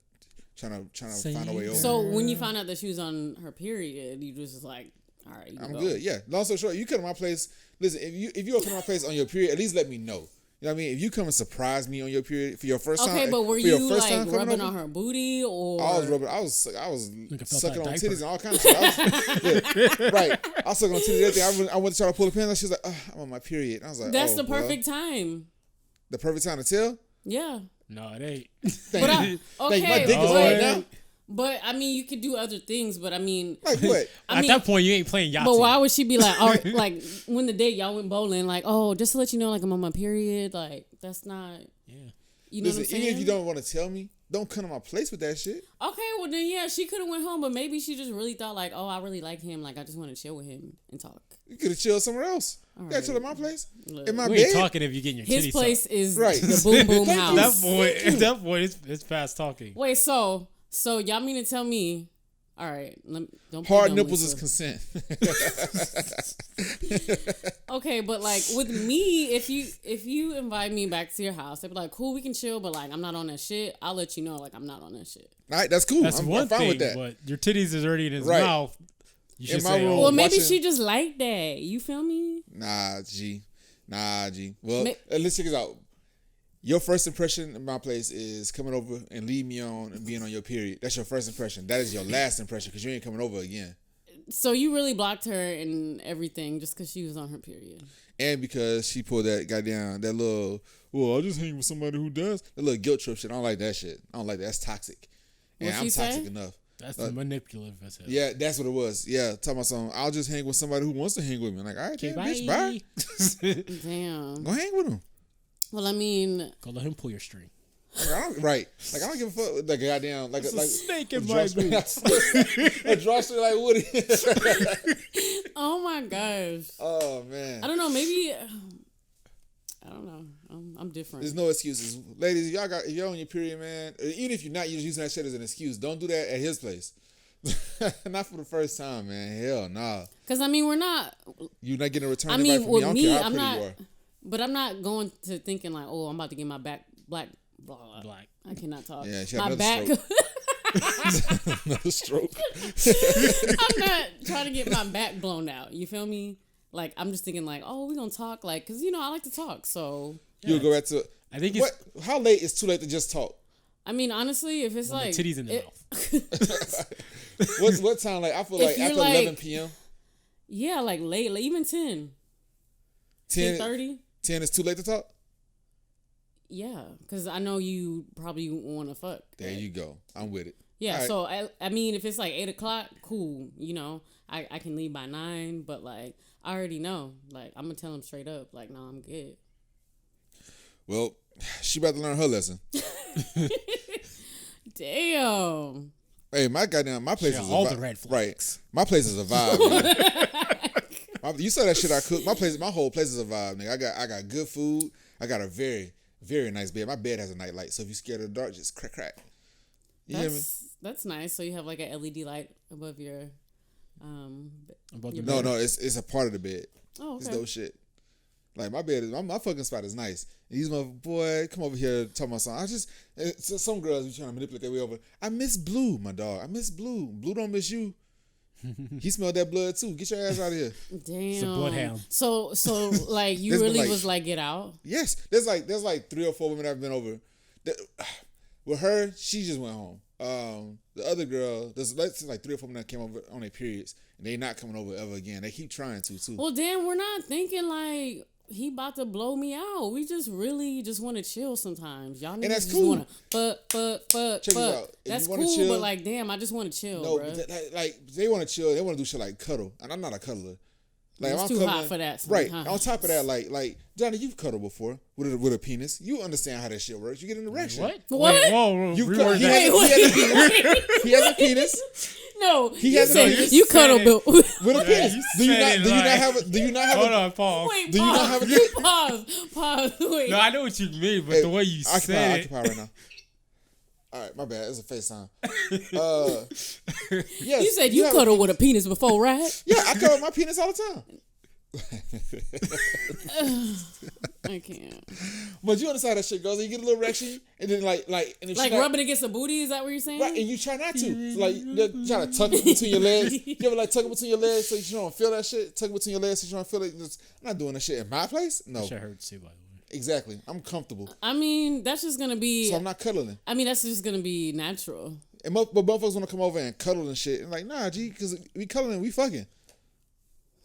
find a way over. So when you found out that she was on her period, you just was like, all right, I'm good. Yeah. Long story short, you come to my place. Listen, if you come to my place on your period, at least let me know. You know what I mean? If you come and surprise me on your period for your first time. Okay, but were you like rubbing on her booty or? I was rubbing. I was sucking on titties and all kinds of shit. Right. I was sucking on titties and everything. I went to try to pull the pants. She was like, I'm on my period. I was like, that's the perfect time. The perfect time to tell? Yeah. No, it ain't. Okay, my dick is right now. But I mean, you could do other things. But I mean, like what? At that point, you ain't playing Yahtzee. But why would she be like, oh, like when the date y'all went bowling, like, oh, just to let you know, like I'm on my period, like that's not. Yeah. You know what I'm saying? Even if you don't want to tell me, don't come to my place with that shit. Okay, well then yeah, she could have went home, but maybe she just really thought like, oh, I really like him. Like I just want to chill with him and talk. You could have chilled somewhere else. All You gotta right. chill at my place. Look, In my We bed. ain't talking if you're getting your titties his place sucked. is Right. the boom boom Thank you. house. At that point, it's past talking. Wait, so y'all mean to tell me? All right, don't Hard play dumb, nipples Lisa. is consent. Okay, but like with me, if you invite me back to your house, they'd be like, cool, we can chill, but like I'm not on that shit. I'll let you know, like I'm not on that shit. All right, that's cool. That's I'm one fine thing, with that. but your titties is already in his Right. mouth. You should In my say, room. oh, Well, maybe watching- she just liked that. You feel me? Nah, G. Well, Ma- let's check this out. Your first impression in my place is coming over and leave me on and being on your period. That's your first impression. That is your last impression because you ain't coming over again. So you really blocked her and everything just because she was on her period. And because she pulled that that little, well, I just hang with somebody who does. That little guilt trip shit. I don't like that shit. I don't like that. That's toxic. And What'd I'm she toxic say? enough. that's the manipulative as hell. Yeah, that's what it was. Yeah, talking about something. I'll just hang with somebody who wants to hang with me. Like, all right, then, bitch, bye. Damn. Go hang with him. Well, I mean, Go let him pull your string. Like, I don't give a fuck. Like, goddamn, like It's a snake in a my drawstring. boots. A drawstring like Woody. oh my gosh. Oh man. I don't know. Maybe I don't know. I'm different. There's no excuses, ladies. If you're on your period, man. Even if you're not, you're just using that shit as an excuse. Don't do that at his place. Not for the first time, man. Hell nah. Because I mean, we're not. You're not getting a return I invite mean, from me. with I don't me, care how I'm pretty not. you are. But I'm not going to thinking like, oh, I'm about to get my back black. Blah, blah. Black. I cannot talk. Yeah, she had my another back. Another stroke. I'm not trying to get my back blown out. You feel me? Like I'm just thinking like, oh, we gonna talk like, cause I like to talk. So You'll go back to. I think it's How late is too late to just talk? I mean, honestly, if it's when like the titties in the mouth. What time? Like I feel If like you're after like- 11 p.m. yeah, like late, like even 10, 10 10:30. 10 is too late to talk. Yeah, because I know you probably want to fuck. There right? you go. I'm with it. Yeah, All right. so I mean, if it's like 8 o'clock, cool. I can leave by 9, but like I already know. Like I'm gonna tell him straight up, like, no, I'm good. Well, she about to learn her lesson. Damn. Hey, my place Yeah, is all a the vibe. red Right. flags. My place is a vibe. You saw that shit I cooked. My whole place is a vibe, nigga. I got good food. I got a very, very nice bed. My bed has a night light, so if you're scared of the dark, just crack crack. You hear me? That's nice. So you have like an LED light above your Above Your the bed. No, it's a part of the bed. Oh, It's okay. dope shit. Like my bed is my fucking spot is nice. And these boy, come over here, talk about something. Some girls be trying to manipulate their way over. I miss Blue, my dog. I miss Blue. Blue don't miss you. He smelled that blood too. Get your ass out of here. Damn. a bloodhound. So like you There's been, really like- was like, get out. Yes, there's like 3 or 4 women I've been over. With her, she just went home. The other girl, there's like 3 or 4 women that came over on their periods, and they not coming over ever again. They keep trying to too. Well, damn, we're not thinking like he about to blow me out. We just really just want to chill sometimes. Y'all niggas that's just cool. want to fuck. Check this out. If That's you wanna cool, chill- but like, damn, I just want to chill, No, bro. but like they want to chill. They want to do shit like cuddle, and I'm not a cuddler. Like It's I'm too cuddling- hot for that Right. sometimes. On top of that, like Johnny, you've cuddled before with a penis. You understand how that shit works. You get an erection. What? What? Wait, whoa, You reword he, that. has, he has a penis No, He you has a said penis. you cuddle said Bill. with a Yeah, penis. you Do you said not? it Do you not like- have? Do you not have? Hold on, pause. Wait, Do you pause. not have a dick? Pause. Wait. No, I know what you mean, but Hey, the way you said it. Occupy right now. All right, my bad. It's a FaceTime. Yes, You said you have cuddle with a penis before, right? Yeah, I cuddle with my penis all the time. I can't. But you understand how that shit goes. You get a little erection, and then and if Like she not- rubbing against the booty, is that what you're saying? Right, and you try not to. So like, you try to tuck it between your legs. You ever like tuck it between your legs so you don't feel that shit? Tuck it between your legs so you don't feel it. I'm not doing that shit in my place. No, Shit hurts too, by the way. exactly. I'm comfortable, I mean, that's just gonna be. so I'm not cuddling. I mean, that's just gonna be natural. And but motherfuckers want to come over and cuddle and shit. And like, nah, G, because we cuddling, we fucking.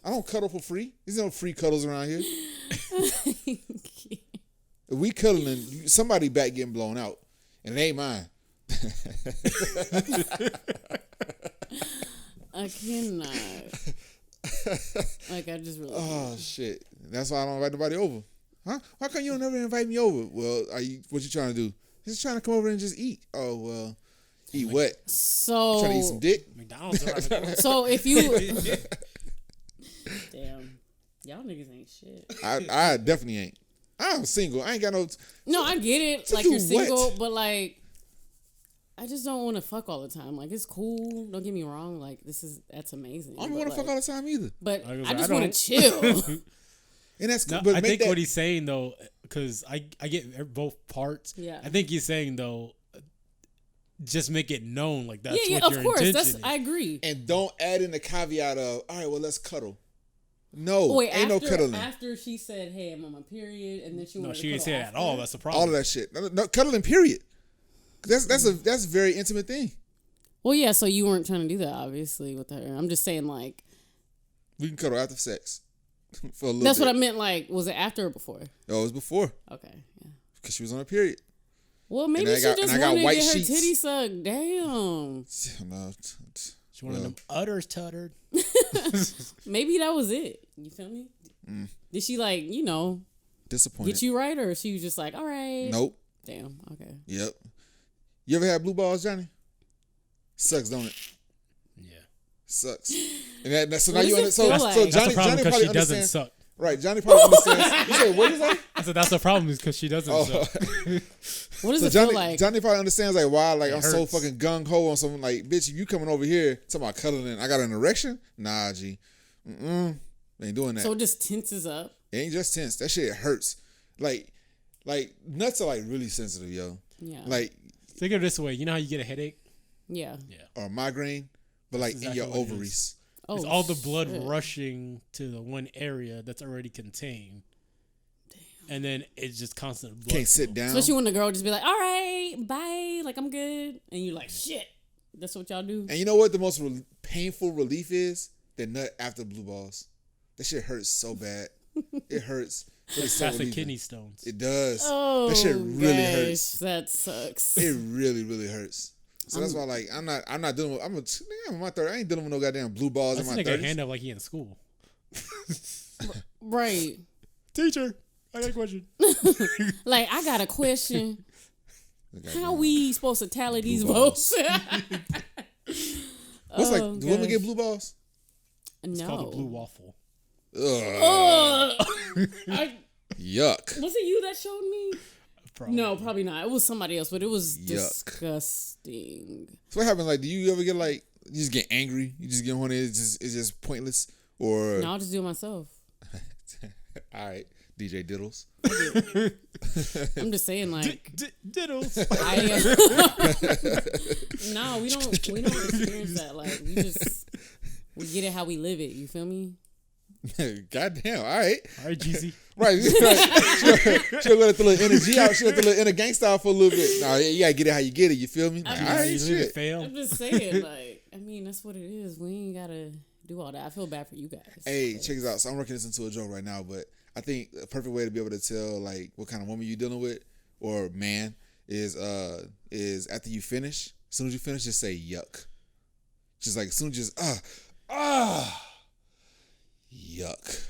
I don't cuddle for free. There's no free cuddles around here. If we cuddling, somebody back getting blown out, and it ain't mine. I cannot. Like I just really. Oh shit! That's why I don't invite nobody over. Huh? Why come you don't never invite me over? Well, what you trying to do? Just trying to come over and just eat. Oh, well, eat what? So Trying to eat some dick? McDonald's around the corner. So if you, damn, y'all niggas ain't shit. I definitely ain't. I'm single. I ain't got no. No, I get it. To Like do you're single, what? but like, I just don't want to fuck all the time. Like it's cool. Don't get me wrong. Like that's amazing. I don't want to fuck all the time either. But Like, I just I want to chill. And that's No, but I make think that, what he's saying though, because I get both parts. Yeah. I think he's saying though, just make it known like that's yeah, what of your course. intention is. I agree. and don't add in the caveat of all right. Well, let's cuddle. No, Wait, ain't no cuddling. after she said, "Hey, I'm on my period," and then she No, wanted she to didn't say cuddle that at after. all. That's the problem. All of that shit. No cuddling. Period. That's a very intimate thing. Well, yeah. So you weren't trying to do that, obviously, with her. I'm just saying, like, We can cuddle after sex for a little. that's bit. what I meant. Like, was it after or before? Oh, it was before Okay. Yeah. because she was on her period. Well, maybe I she got- just and I got wanted to white get her sheets. titty sucked. Damn. No, She wanted them udders tuttered. Maybe that was it. You feel me? Did she like disappointed. get you right, or she was just like, all right? Nope. Damn. Okay. Yep. You ever had blue balls, Johnny? Sucks, don't it? Yeah, Sucks. And so What now you does it understand. feel So like? Johnny, that's the problem Johnny because probably she doesn't understands. suck. Right, Johnny probably understands. You said what is that? I said that's the problem is because she doesn't Oh. suck. What does So it Johnny, feel like? Johnny probably understands like why like I'm so hurts. fucking gung ho on something like bitch. If you coming over here talking about cuddling, I got an erection. Nah, G, ain't doing that. So it just tenses up. It ain't just tense. That shit hurts. Like nuts are like really sensitive, yo. Yeah. Like Think of it this way: you know how you get a headache? Yeah. Yeah, or migraine, but like exactly in your what it ovaries. Oh, it's all the blood shit. rushing to the one area that's already contained. And then it's just constant blood Can't sit flow. down. Especially when the girl just be like, all right, bye. Like, I'm good. And you're like, shit. That's what y'all do? And you know what the most painful relief is? The nut after blue balls. That shit hurts so bad. It hurts. But it's so Past the relieving. kidney stones. It does. Oh, that shit really gosh, hurts. That sucks. It really, really hurts. So that's why, like, I'm not dealing with. I'm in my 30s. I ain't dealing with no goddamn blue balls That's in my nigga 30s. hand up like he in school. Right. Teacher, I got a question. Like, I got a question. Goddamn. How we supposed to tally these balls. votes? What's like? Oh, Do women gosh. get blue balls? It's No. called a blue waffle. Ugh. Yuck. Was it you that showed me? Probably. No, probably not. It was somebody else, but it was Yuck. disgusting. So what happens? Like, do you ever get like you just get angry? You just get horny? It's just pointless. Or No, I'll just do it myself. all right, DJ Diddles. I'm just saying, like, Diddles. no, we don't experience that. Like, we get it how we live it. You feel me? Goddamn. All right. All right, Jeezy. Right. She'll let the little energy out. She'll let the little inner gangsta out for a little bit. Nah, you gotta get it how you get it. You feel me? Like, all right, You leave it shit. fail. I'm just saying, like, I mean, that's what it is. We ain't gotta do all that. I feel bad for you guys. Hey, check this out. So I'm working this into a joke right now, but I think a perfect way to be able to tell like what kind of woman you're dealing with or man is after you finish. As soon as you finish, just say yuck. Just like as soon as you just yuck.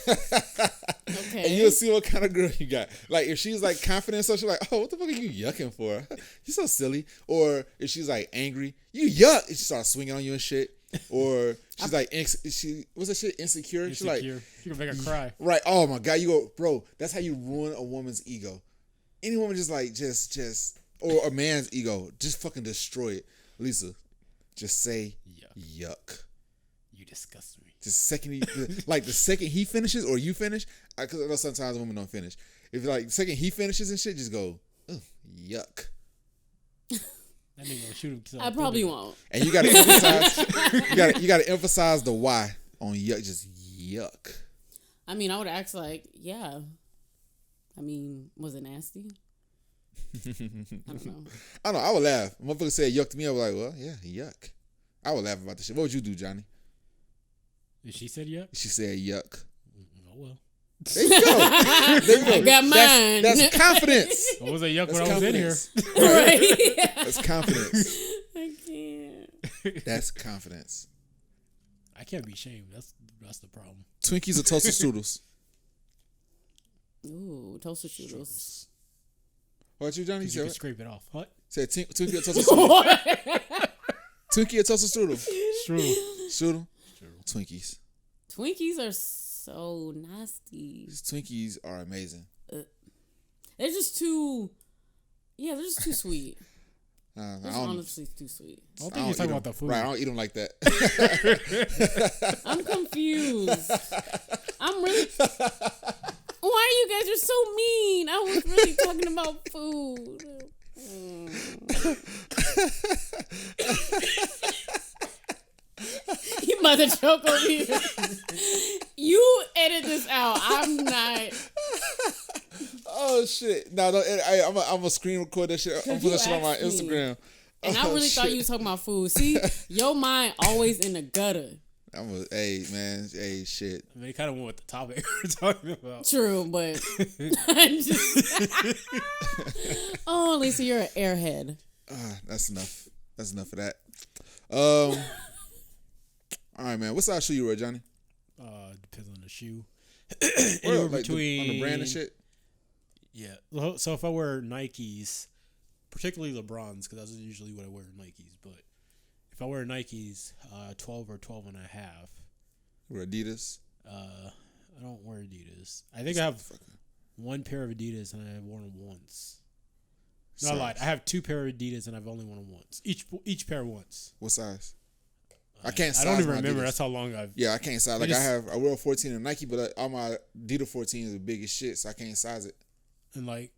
Okay. And you'll see what kind of girl you got. Like if she's like confident, so she's like, "Oh, what the fuck are you yucking for? You're so silly." Or if she's like angry, "You yuck!" And she starts swinging on you and shit. Or she's like, what's that shit? Insecure. She's like, You can make her cry. right? Oh my god, you go, bro. That's how you ruin a woman's ego. Any woman just like or a man's ego, just fucking destroy it. Lisa, just say yuck. You disgust me. Just like the second he finishes or you finish, because I know sometimes women don't finish. If like the second he finishes and shit, just go, ugh, yuck. That nigga gonna shoot himself. I probably won't. And you gotta emphasize, you gotta emphasize the why on yuck. Just yuck. I mean, I would ask like, yeah. I mean, was it nasty? I don't know. I don't know. I would laugh. Motherfucker said yuck to me. I was like, well, yeah, yuck. I would laugh about this shit. What would you do, Johnny? If she said yuck? She said yuck. Oh well. There you go. There you go. I got mine. That's confidence. I was a yuck That's when I was in here. confidence. Right? That's confidence. I can't. That's confidence. I can't be shamed. That's the problem. Twinkies or toasted strudels? Ooh, toaster strudels. What about you, Johnny? You can scrape it off. What? Said Twinkie or toaster strudel. Twinkie or toaster strudel. Strudel. Twinkies. Twinkies are so nasty. These Twinkies are amazing. They're just too. Yeah, they're just too sweet. I They're honestly too sweet. I don't think you're talking about the food. Right, I don't eat them like that. I'm confused. I'm really. Why you guys are so mean? I was really talking about food. You about to choke over here. You edit this out. I'm not. Oh shit! No, I'm gonna screen record that shit. I'm gonna put that shit on my Instagram. And I really thought you was talking about food. See, your mind always in the gutter. Hey man, hey shit. I mean, it kind of went with the topic we're talking about. True, but I just. Oh, Lisa, you're an airhead. That's enough. That's enough of that. All right, man. What size shoe you wear, Johnny? Depends on the shoe. Anywhere like between on the brand and shit. Yeah. So if I wear Nikes, particularly LeBrons, because that's usually what I wear Nikes. But if I wear Nikes, 12 or 12 and a half. Or Adidas. I don't wear Adidas. I think I have one pair of Adidas and I have worn them once. No, I lied. I have two pair of Adidas and I've only worn them once. Each pair once. What size? I can't size I don't even my remember. Adidas. That's how long I've... Yeah, I can't size. Like, I wear a 14 in Nike, but all my Adidas 14 is the biggest shit, so I can't size it. And, like,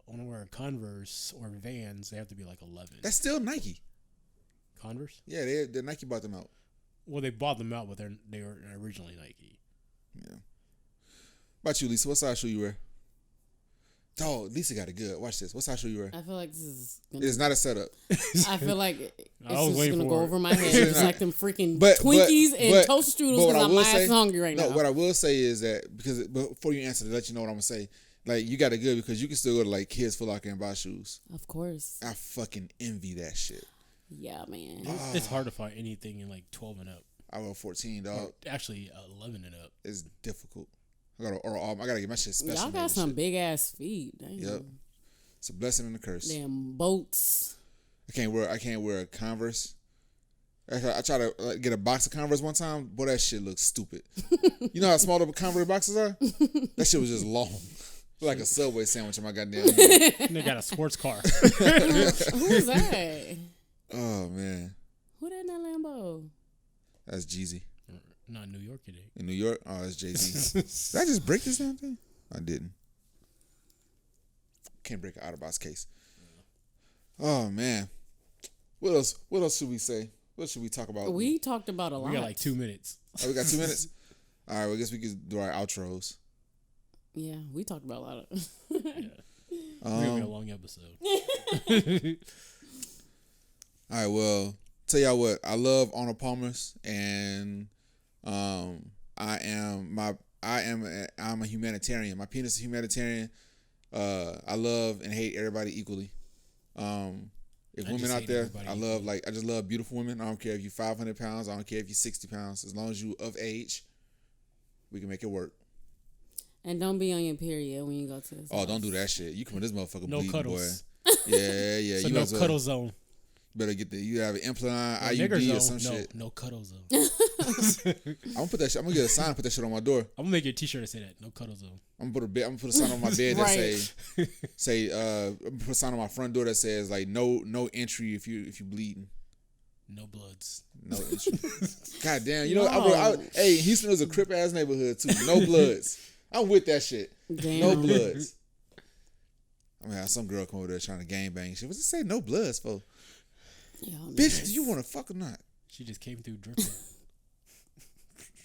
when I wear Converse or Vans, they have to be, like, 11. That's still Nike. Converse? Yeah, they Nike bought them out. Well, they bought them out, but they were originally Nike. Yeah. About you, Lisa? What size shoe you wear? Oh, Lisa got it good. Watch this. What size shoe you wear? I feel like this is. It's not a setup. I feel like it's was just gonna go over my head. It's It's not. like them freaking Twinkies and toaster strudels because I'm ass hungry right now. What I will say is that because before you answer, to let you know what I'm gonna say, like you got it good because you can still go to like Kids Foot Locker and buy shoes. Of course. I fucking envy that shit. Yeah, man. It's hard to find anything in like 12 and up. I wear 14, dog. Actually, 11 and up. It's difficult. I gotta get my shit special. Y'all got some big ass feet. Damn. Yep. It's a blessing and a curse. Damn boats. I can't wear a Converse. I tried to get a box of Converse one time. Boy, that shit looks stupid. You know how small the Converse boxes are? That shit was just long. Like a Subway sandwich in my goddamn hand. They got a sports car. Who's that? Oh, man. Who that in that Lambo? That's Jeezy. Not in New York today. In New York? Oh, that's Jay-Z. Did I just break this damn thing? I didn't. Can't break an out-of-box case. Oh, man. What else should we say? What should we talk about? We talked about a lot. We got like 2 minutes. Oh, we got 2 minutes? All right, well, I guess we could do our outros. Yeah, we talked about a lot of... Yeah. It's going to be a long episode. All right, well, tell y'all what. I love Arnold Palmer's, and I'm a humanitarian. My penis is humanitarian. I love and hate everybody equally. If women out there, I just love beautiful women. I don't care if you're 500 pounds. I don't care if you're 60 pounds. As long as you of age, we can make it work. And don't be on your period when you go to this. Oh, don't do that shit. You come in this motherfucker No bleeding, cuddles. boy. Yeah. So you no cuddle zone. Better get you have an implant, Nigger IUD zone. or some shit. No cuddle zone. I'm gonna put that shit. I'm gonna get a sign, put that shit on my door. I'm gonna make you a T-shirt that say that. No cuddle zone. I'm gonna put a sign on my bed that Right. I'm gonna put a sign on my front door that says like no entry if you bleeding. No bloods. No entry. God damn, you know hey, Houston is a crip ass neighborhood too. No bloods. I'm with that shit. Damn. No bloods. I mean, some girl come over there trying to gangbang shit. What's it say? No bloods for? Bitch, do you want to fuck or not? She just came through dripping.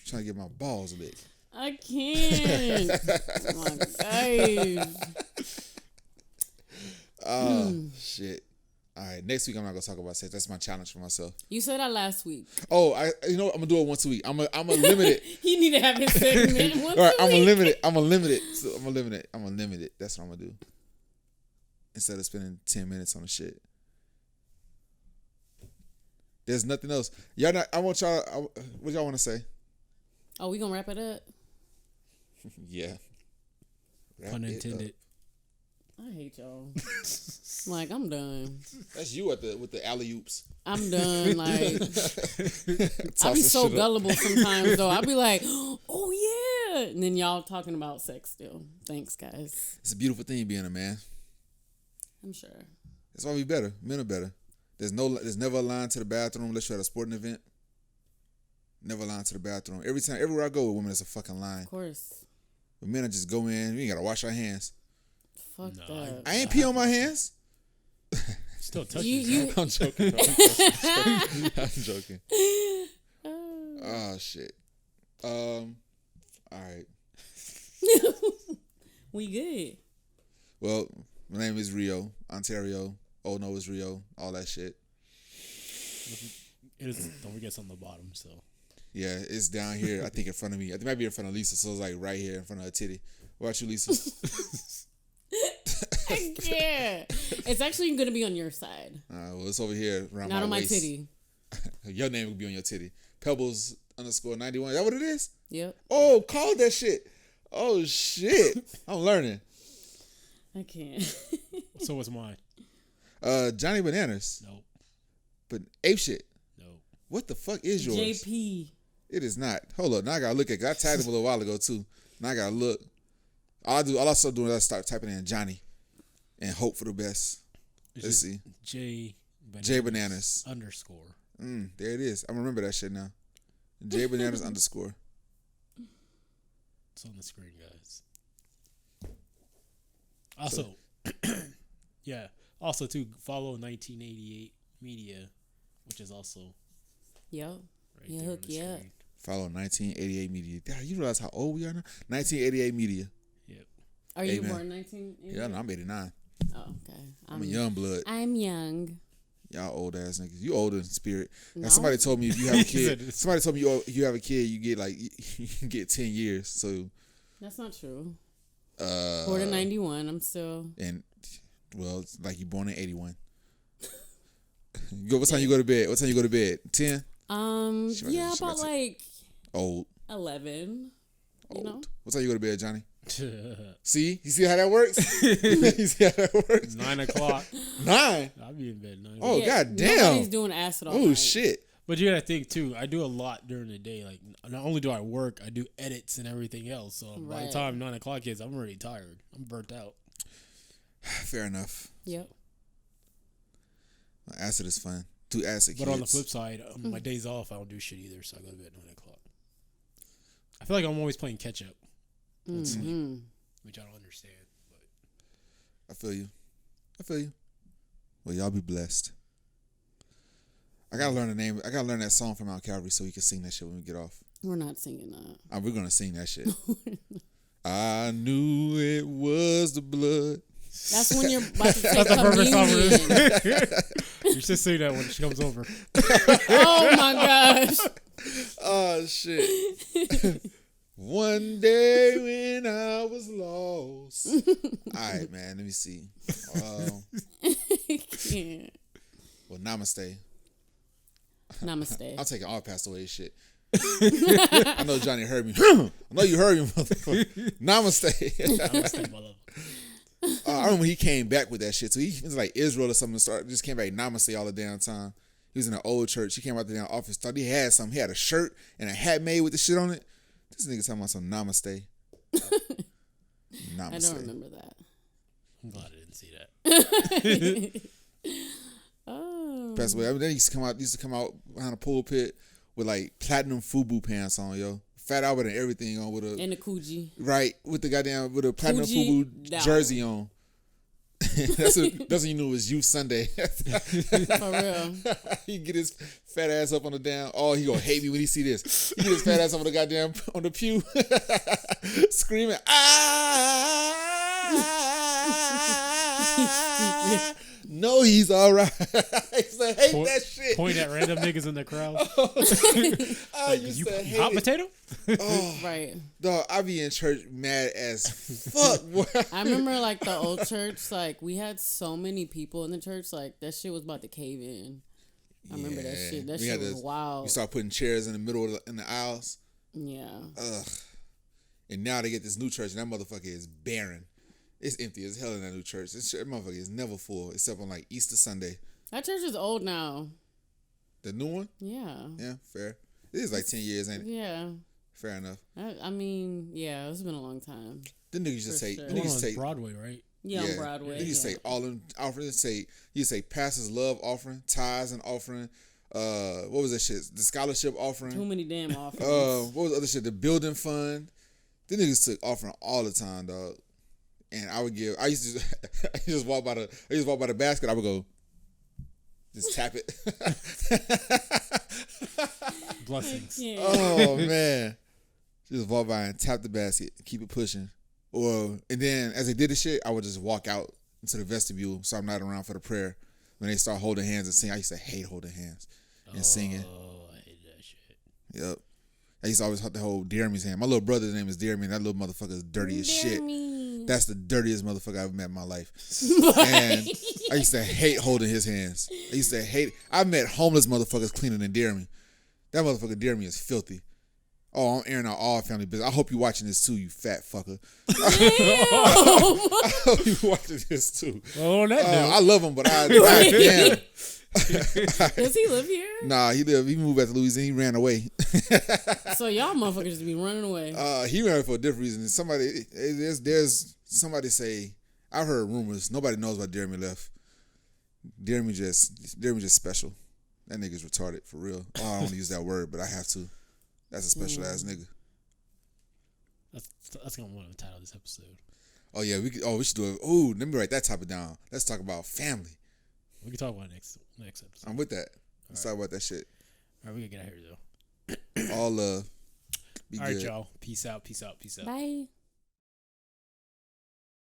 Trying to get my balls licked. I can't. Oh my gosh. Shit. All right, next week I'm not gonna talk about sex. That's my challenge for myself. You said that last week. Oh, I'm gonna do it once a week. I'm gonna limit it. He need to have his segment once All right, a I'm week. gonna limit it. I'm gonna limit it. So I'm gonna limit it. That's what I'm gonna do. Instead of spending 10 minutes on the shit. There's nothing else. Y'all not. I want y'all. What y'all want to say? Oh, we gonna wrap it up? Yeah. Wrap Pun it intended. I hate y'all. Like, I'm done. That's you with the alley oops. I'm done. Like, I be Tossing so shit up. gullible sometimes, though. I be like, oh, yeah. And then y'all talking about sex still. Thanks, guys. It's a beautiful thing being a man. I'm sure. That's why we better. Men are better. There's never a line to the bathroom unless you're at a sporting event. Never a line to the bathroom. Everywhere I go with women, there's a fucking line. Of course. But men just go in. We ain't gotta wash our hands. Fuck that. I ain't pee on my hands. Still touching. You, I'm joking. I'm joking. Oh shit. All right. we good. Well, my name is Rio, Ontario. Oh no, is Rio. All that shit. It is. Don't forget it's on the bottom. So. Yeah, it's down here. I think in front of me. I think it might be in front of Lisa. So it's like right here in front of her titty. What about you, Lisa? I can't. It's actually going to be on your side. Well, it's over here around Not my on my waist. titty. Your name will be on your titty. Pebbles _91. Is that what it is? Yep. Oh, call that shit. Oh shit. I'm learning. I can't. So what's mine? Johnny Bananerrz. Nope. But ape shit. Nope. What the fuck is yours? JP. It is not. Hold up. Now I gotta look at it. I tagged him a little while ago too. Now I gotta look. All I start doing is I start typing in Johnny and hope for the best. Let's see. J Bananerrz _ There it is. I remember that shit now. J Bananerrz _ It's on the screen, guys. Also, yeah. Also, too, follow 1988 Media, which is also Yep. right Yeah, there on hook the you up. screen. Follow 1988 Media. Damn, you realize how old we are now? 1988 Media. Yep. Are you Amen. born 1980? Yeah, no, I'm 89. Oh, okay. I'm a young blood. I'm young. Y'all old ass niggas. You older in spirit. No. Now, somebody told me if you have a kid, He said somebody told me you have a kid, you get like you can get 10 years. So That's not true. Born in 91. I'm still. and well, it's like you born in 81. What time you go to bed? What time you go to bed? 10? Yeah, about like Old. 11. You know? What time you go to bed, Johnny? See? You see how that works? You see how that works? 9 o'clock. 9? I'll be in bed 9. Oh, Yeah, god damn. Nobody's doing acid all Oh, night. shit. But you gotta think too. I do a lot during the day. Like not only do I work, I do edits and everything else. So by the Right. time 9 o'clock hits, I'm already tired. I'm burnt out. Fair enough. Yep. Acid is fun. Do acid But kids. on the flip side, my days off, I don't do shit either. So I go to bed at 9 o'clock. I feel like I'm always playing catch up, Mm-hmm. which I don't understand. But I feel you. Well, y'all be blessed. I gotta learn the name. I gotta learn that song from Mount Calvary so we can sing that shit when we get off. We're not singing that. We're gonna sing that shit. I knew it was the blood. That's when you're about to take that's the perfect song for communion. this. You should sing that when she comes over. Oh my gosh. Oh shit. One day when I was lost. All right, man. Let me see. Can't. Well, namaste. Namaste. I'm taking all passed away shit. I know Johnny heard me. I know you heard me, motherfucker. Namaste. Namaste, my love. I remember he came back with that shit. So he was like Israel or something. Just came back namaste all the damn time. He was in an old church. He came out the damn office. Thought he had something. He had a shirt and a hat made with the shit on it. This nigga talking about some namaste. Namaste. I don't remember that. I'm glad I didn't see that. Oh. Passed away. I mean, then he used to come out behind a pulpit with like platinum FUBU pants on, yo. Fat Albert and everything on with a And the Coogee. right with the goddamn with a platinum Coogee FUBU down. jersey on. that's when you knew it was Youth Sunday. For real. He get his fat ass up on the damn. Oh, he gonna hate me when he see this. He get his fat ass up on the goddamn on the pew, screaming ah. No, he's all right. He's like, hate that shit. Point at random niggas in the crowd. I used You to hate hot it. potato? Oh, Right. dog, I be in church mad as fuck. Boy. I remember like the old church, like we had so many people in the church, like that shit was about to cave in. I remember that Yeah. shit. That We shit had was to- wild. You start putting chairs in the middle in the aisles. Yeah. Ugh. And now they get this new church, and that motherfucker is barren. It's empty as hell in that new church. That motherfucker is never full, except on like Easter Sunday. That church is old now. The new one? Yeah. Yeah, fair. It is like 10 years, ain't it? Yeah. Fair enough. I mean, yeah, it's been a long time. The niggas just say, sure. Niggas say Broadway, right? Yeah, on Broadway. Niggas say all in offerings. You say pastors love offering, tithes and offering. What was that shit? The scholarship offering. Too many damn offerings. What was the other shit? The building fund. The niggas took offering all the time, dog. And I used to just walk by the basket. I would go, just tap it. Blessings. Yeah. Oh man, just walk by and tap the basket, keep it pushing. And then as they did the shit, I would just walk out into the vestibule, so I'm not around for the prayer. When they start holding hands and singing, I used to hate holding hands and singing. Oh, I hate that shit. Yep. I used to always have to hold Jeremy's hand. My little brother's name is Jeremy. That little motherfucker is dirty as shit. That's the dirtiest motherfucker I've ever met in my life. And I used to hate holding his hands. I met homeless motherfuckers cleaner than Jeremy. That motherfucker Jeremy is filthy. Oh, I'm airing out all family business. I hope you watching this too, you fat fucker. I hope you watching this too. Well, on that note. I love him, but damn. Does he live here? Nah, he moved back to Louisiana. He ran away. So y'all motherfuckers just be running away. He ran for a different reason. There's somebody say, I've heard rumors. Nobody knows why Jeremy left. Jeremy just special. That nigga's retarded for real. Oh, I don't want to use that word, but I have to. That's a special ass nigga. That's gonna want to title this episode. Oh yeah, we should do it. Ooh, let me write that topic down. Let's talk about family. We can talk about it next episode. I'm with that. Let's talk about that shit. All right, we gotta get out of here though. All love. Be all right, good. y'all. Peace out. Peace out. Peace out. Bye.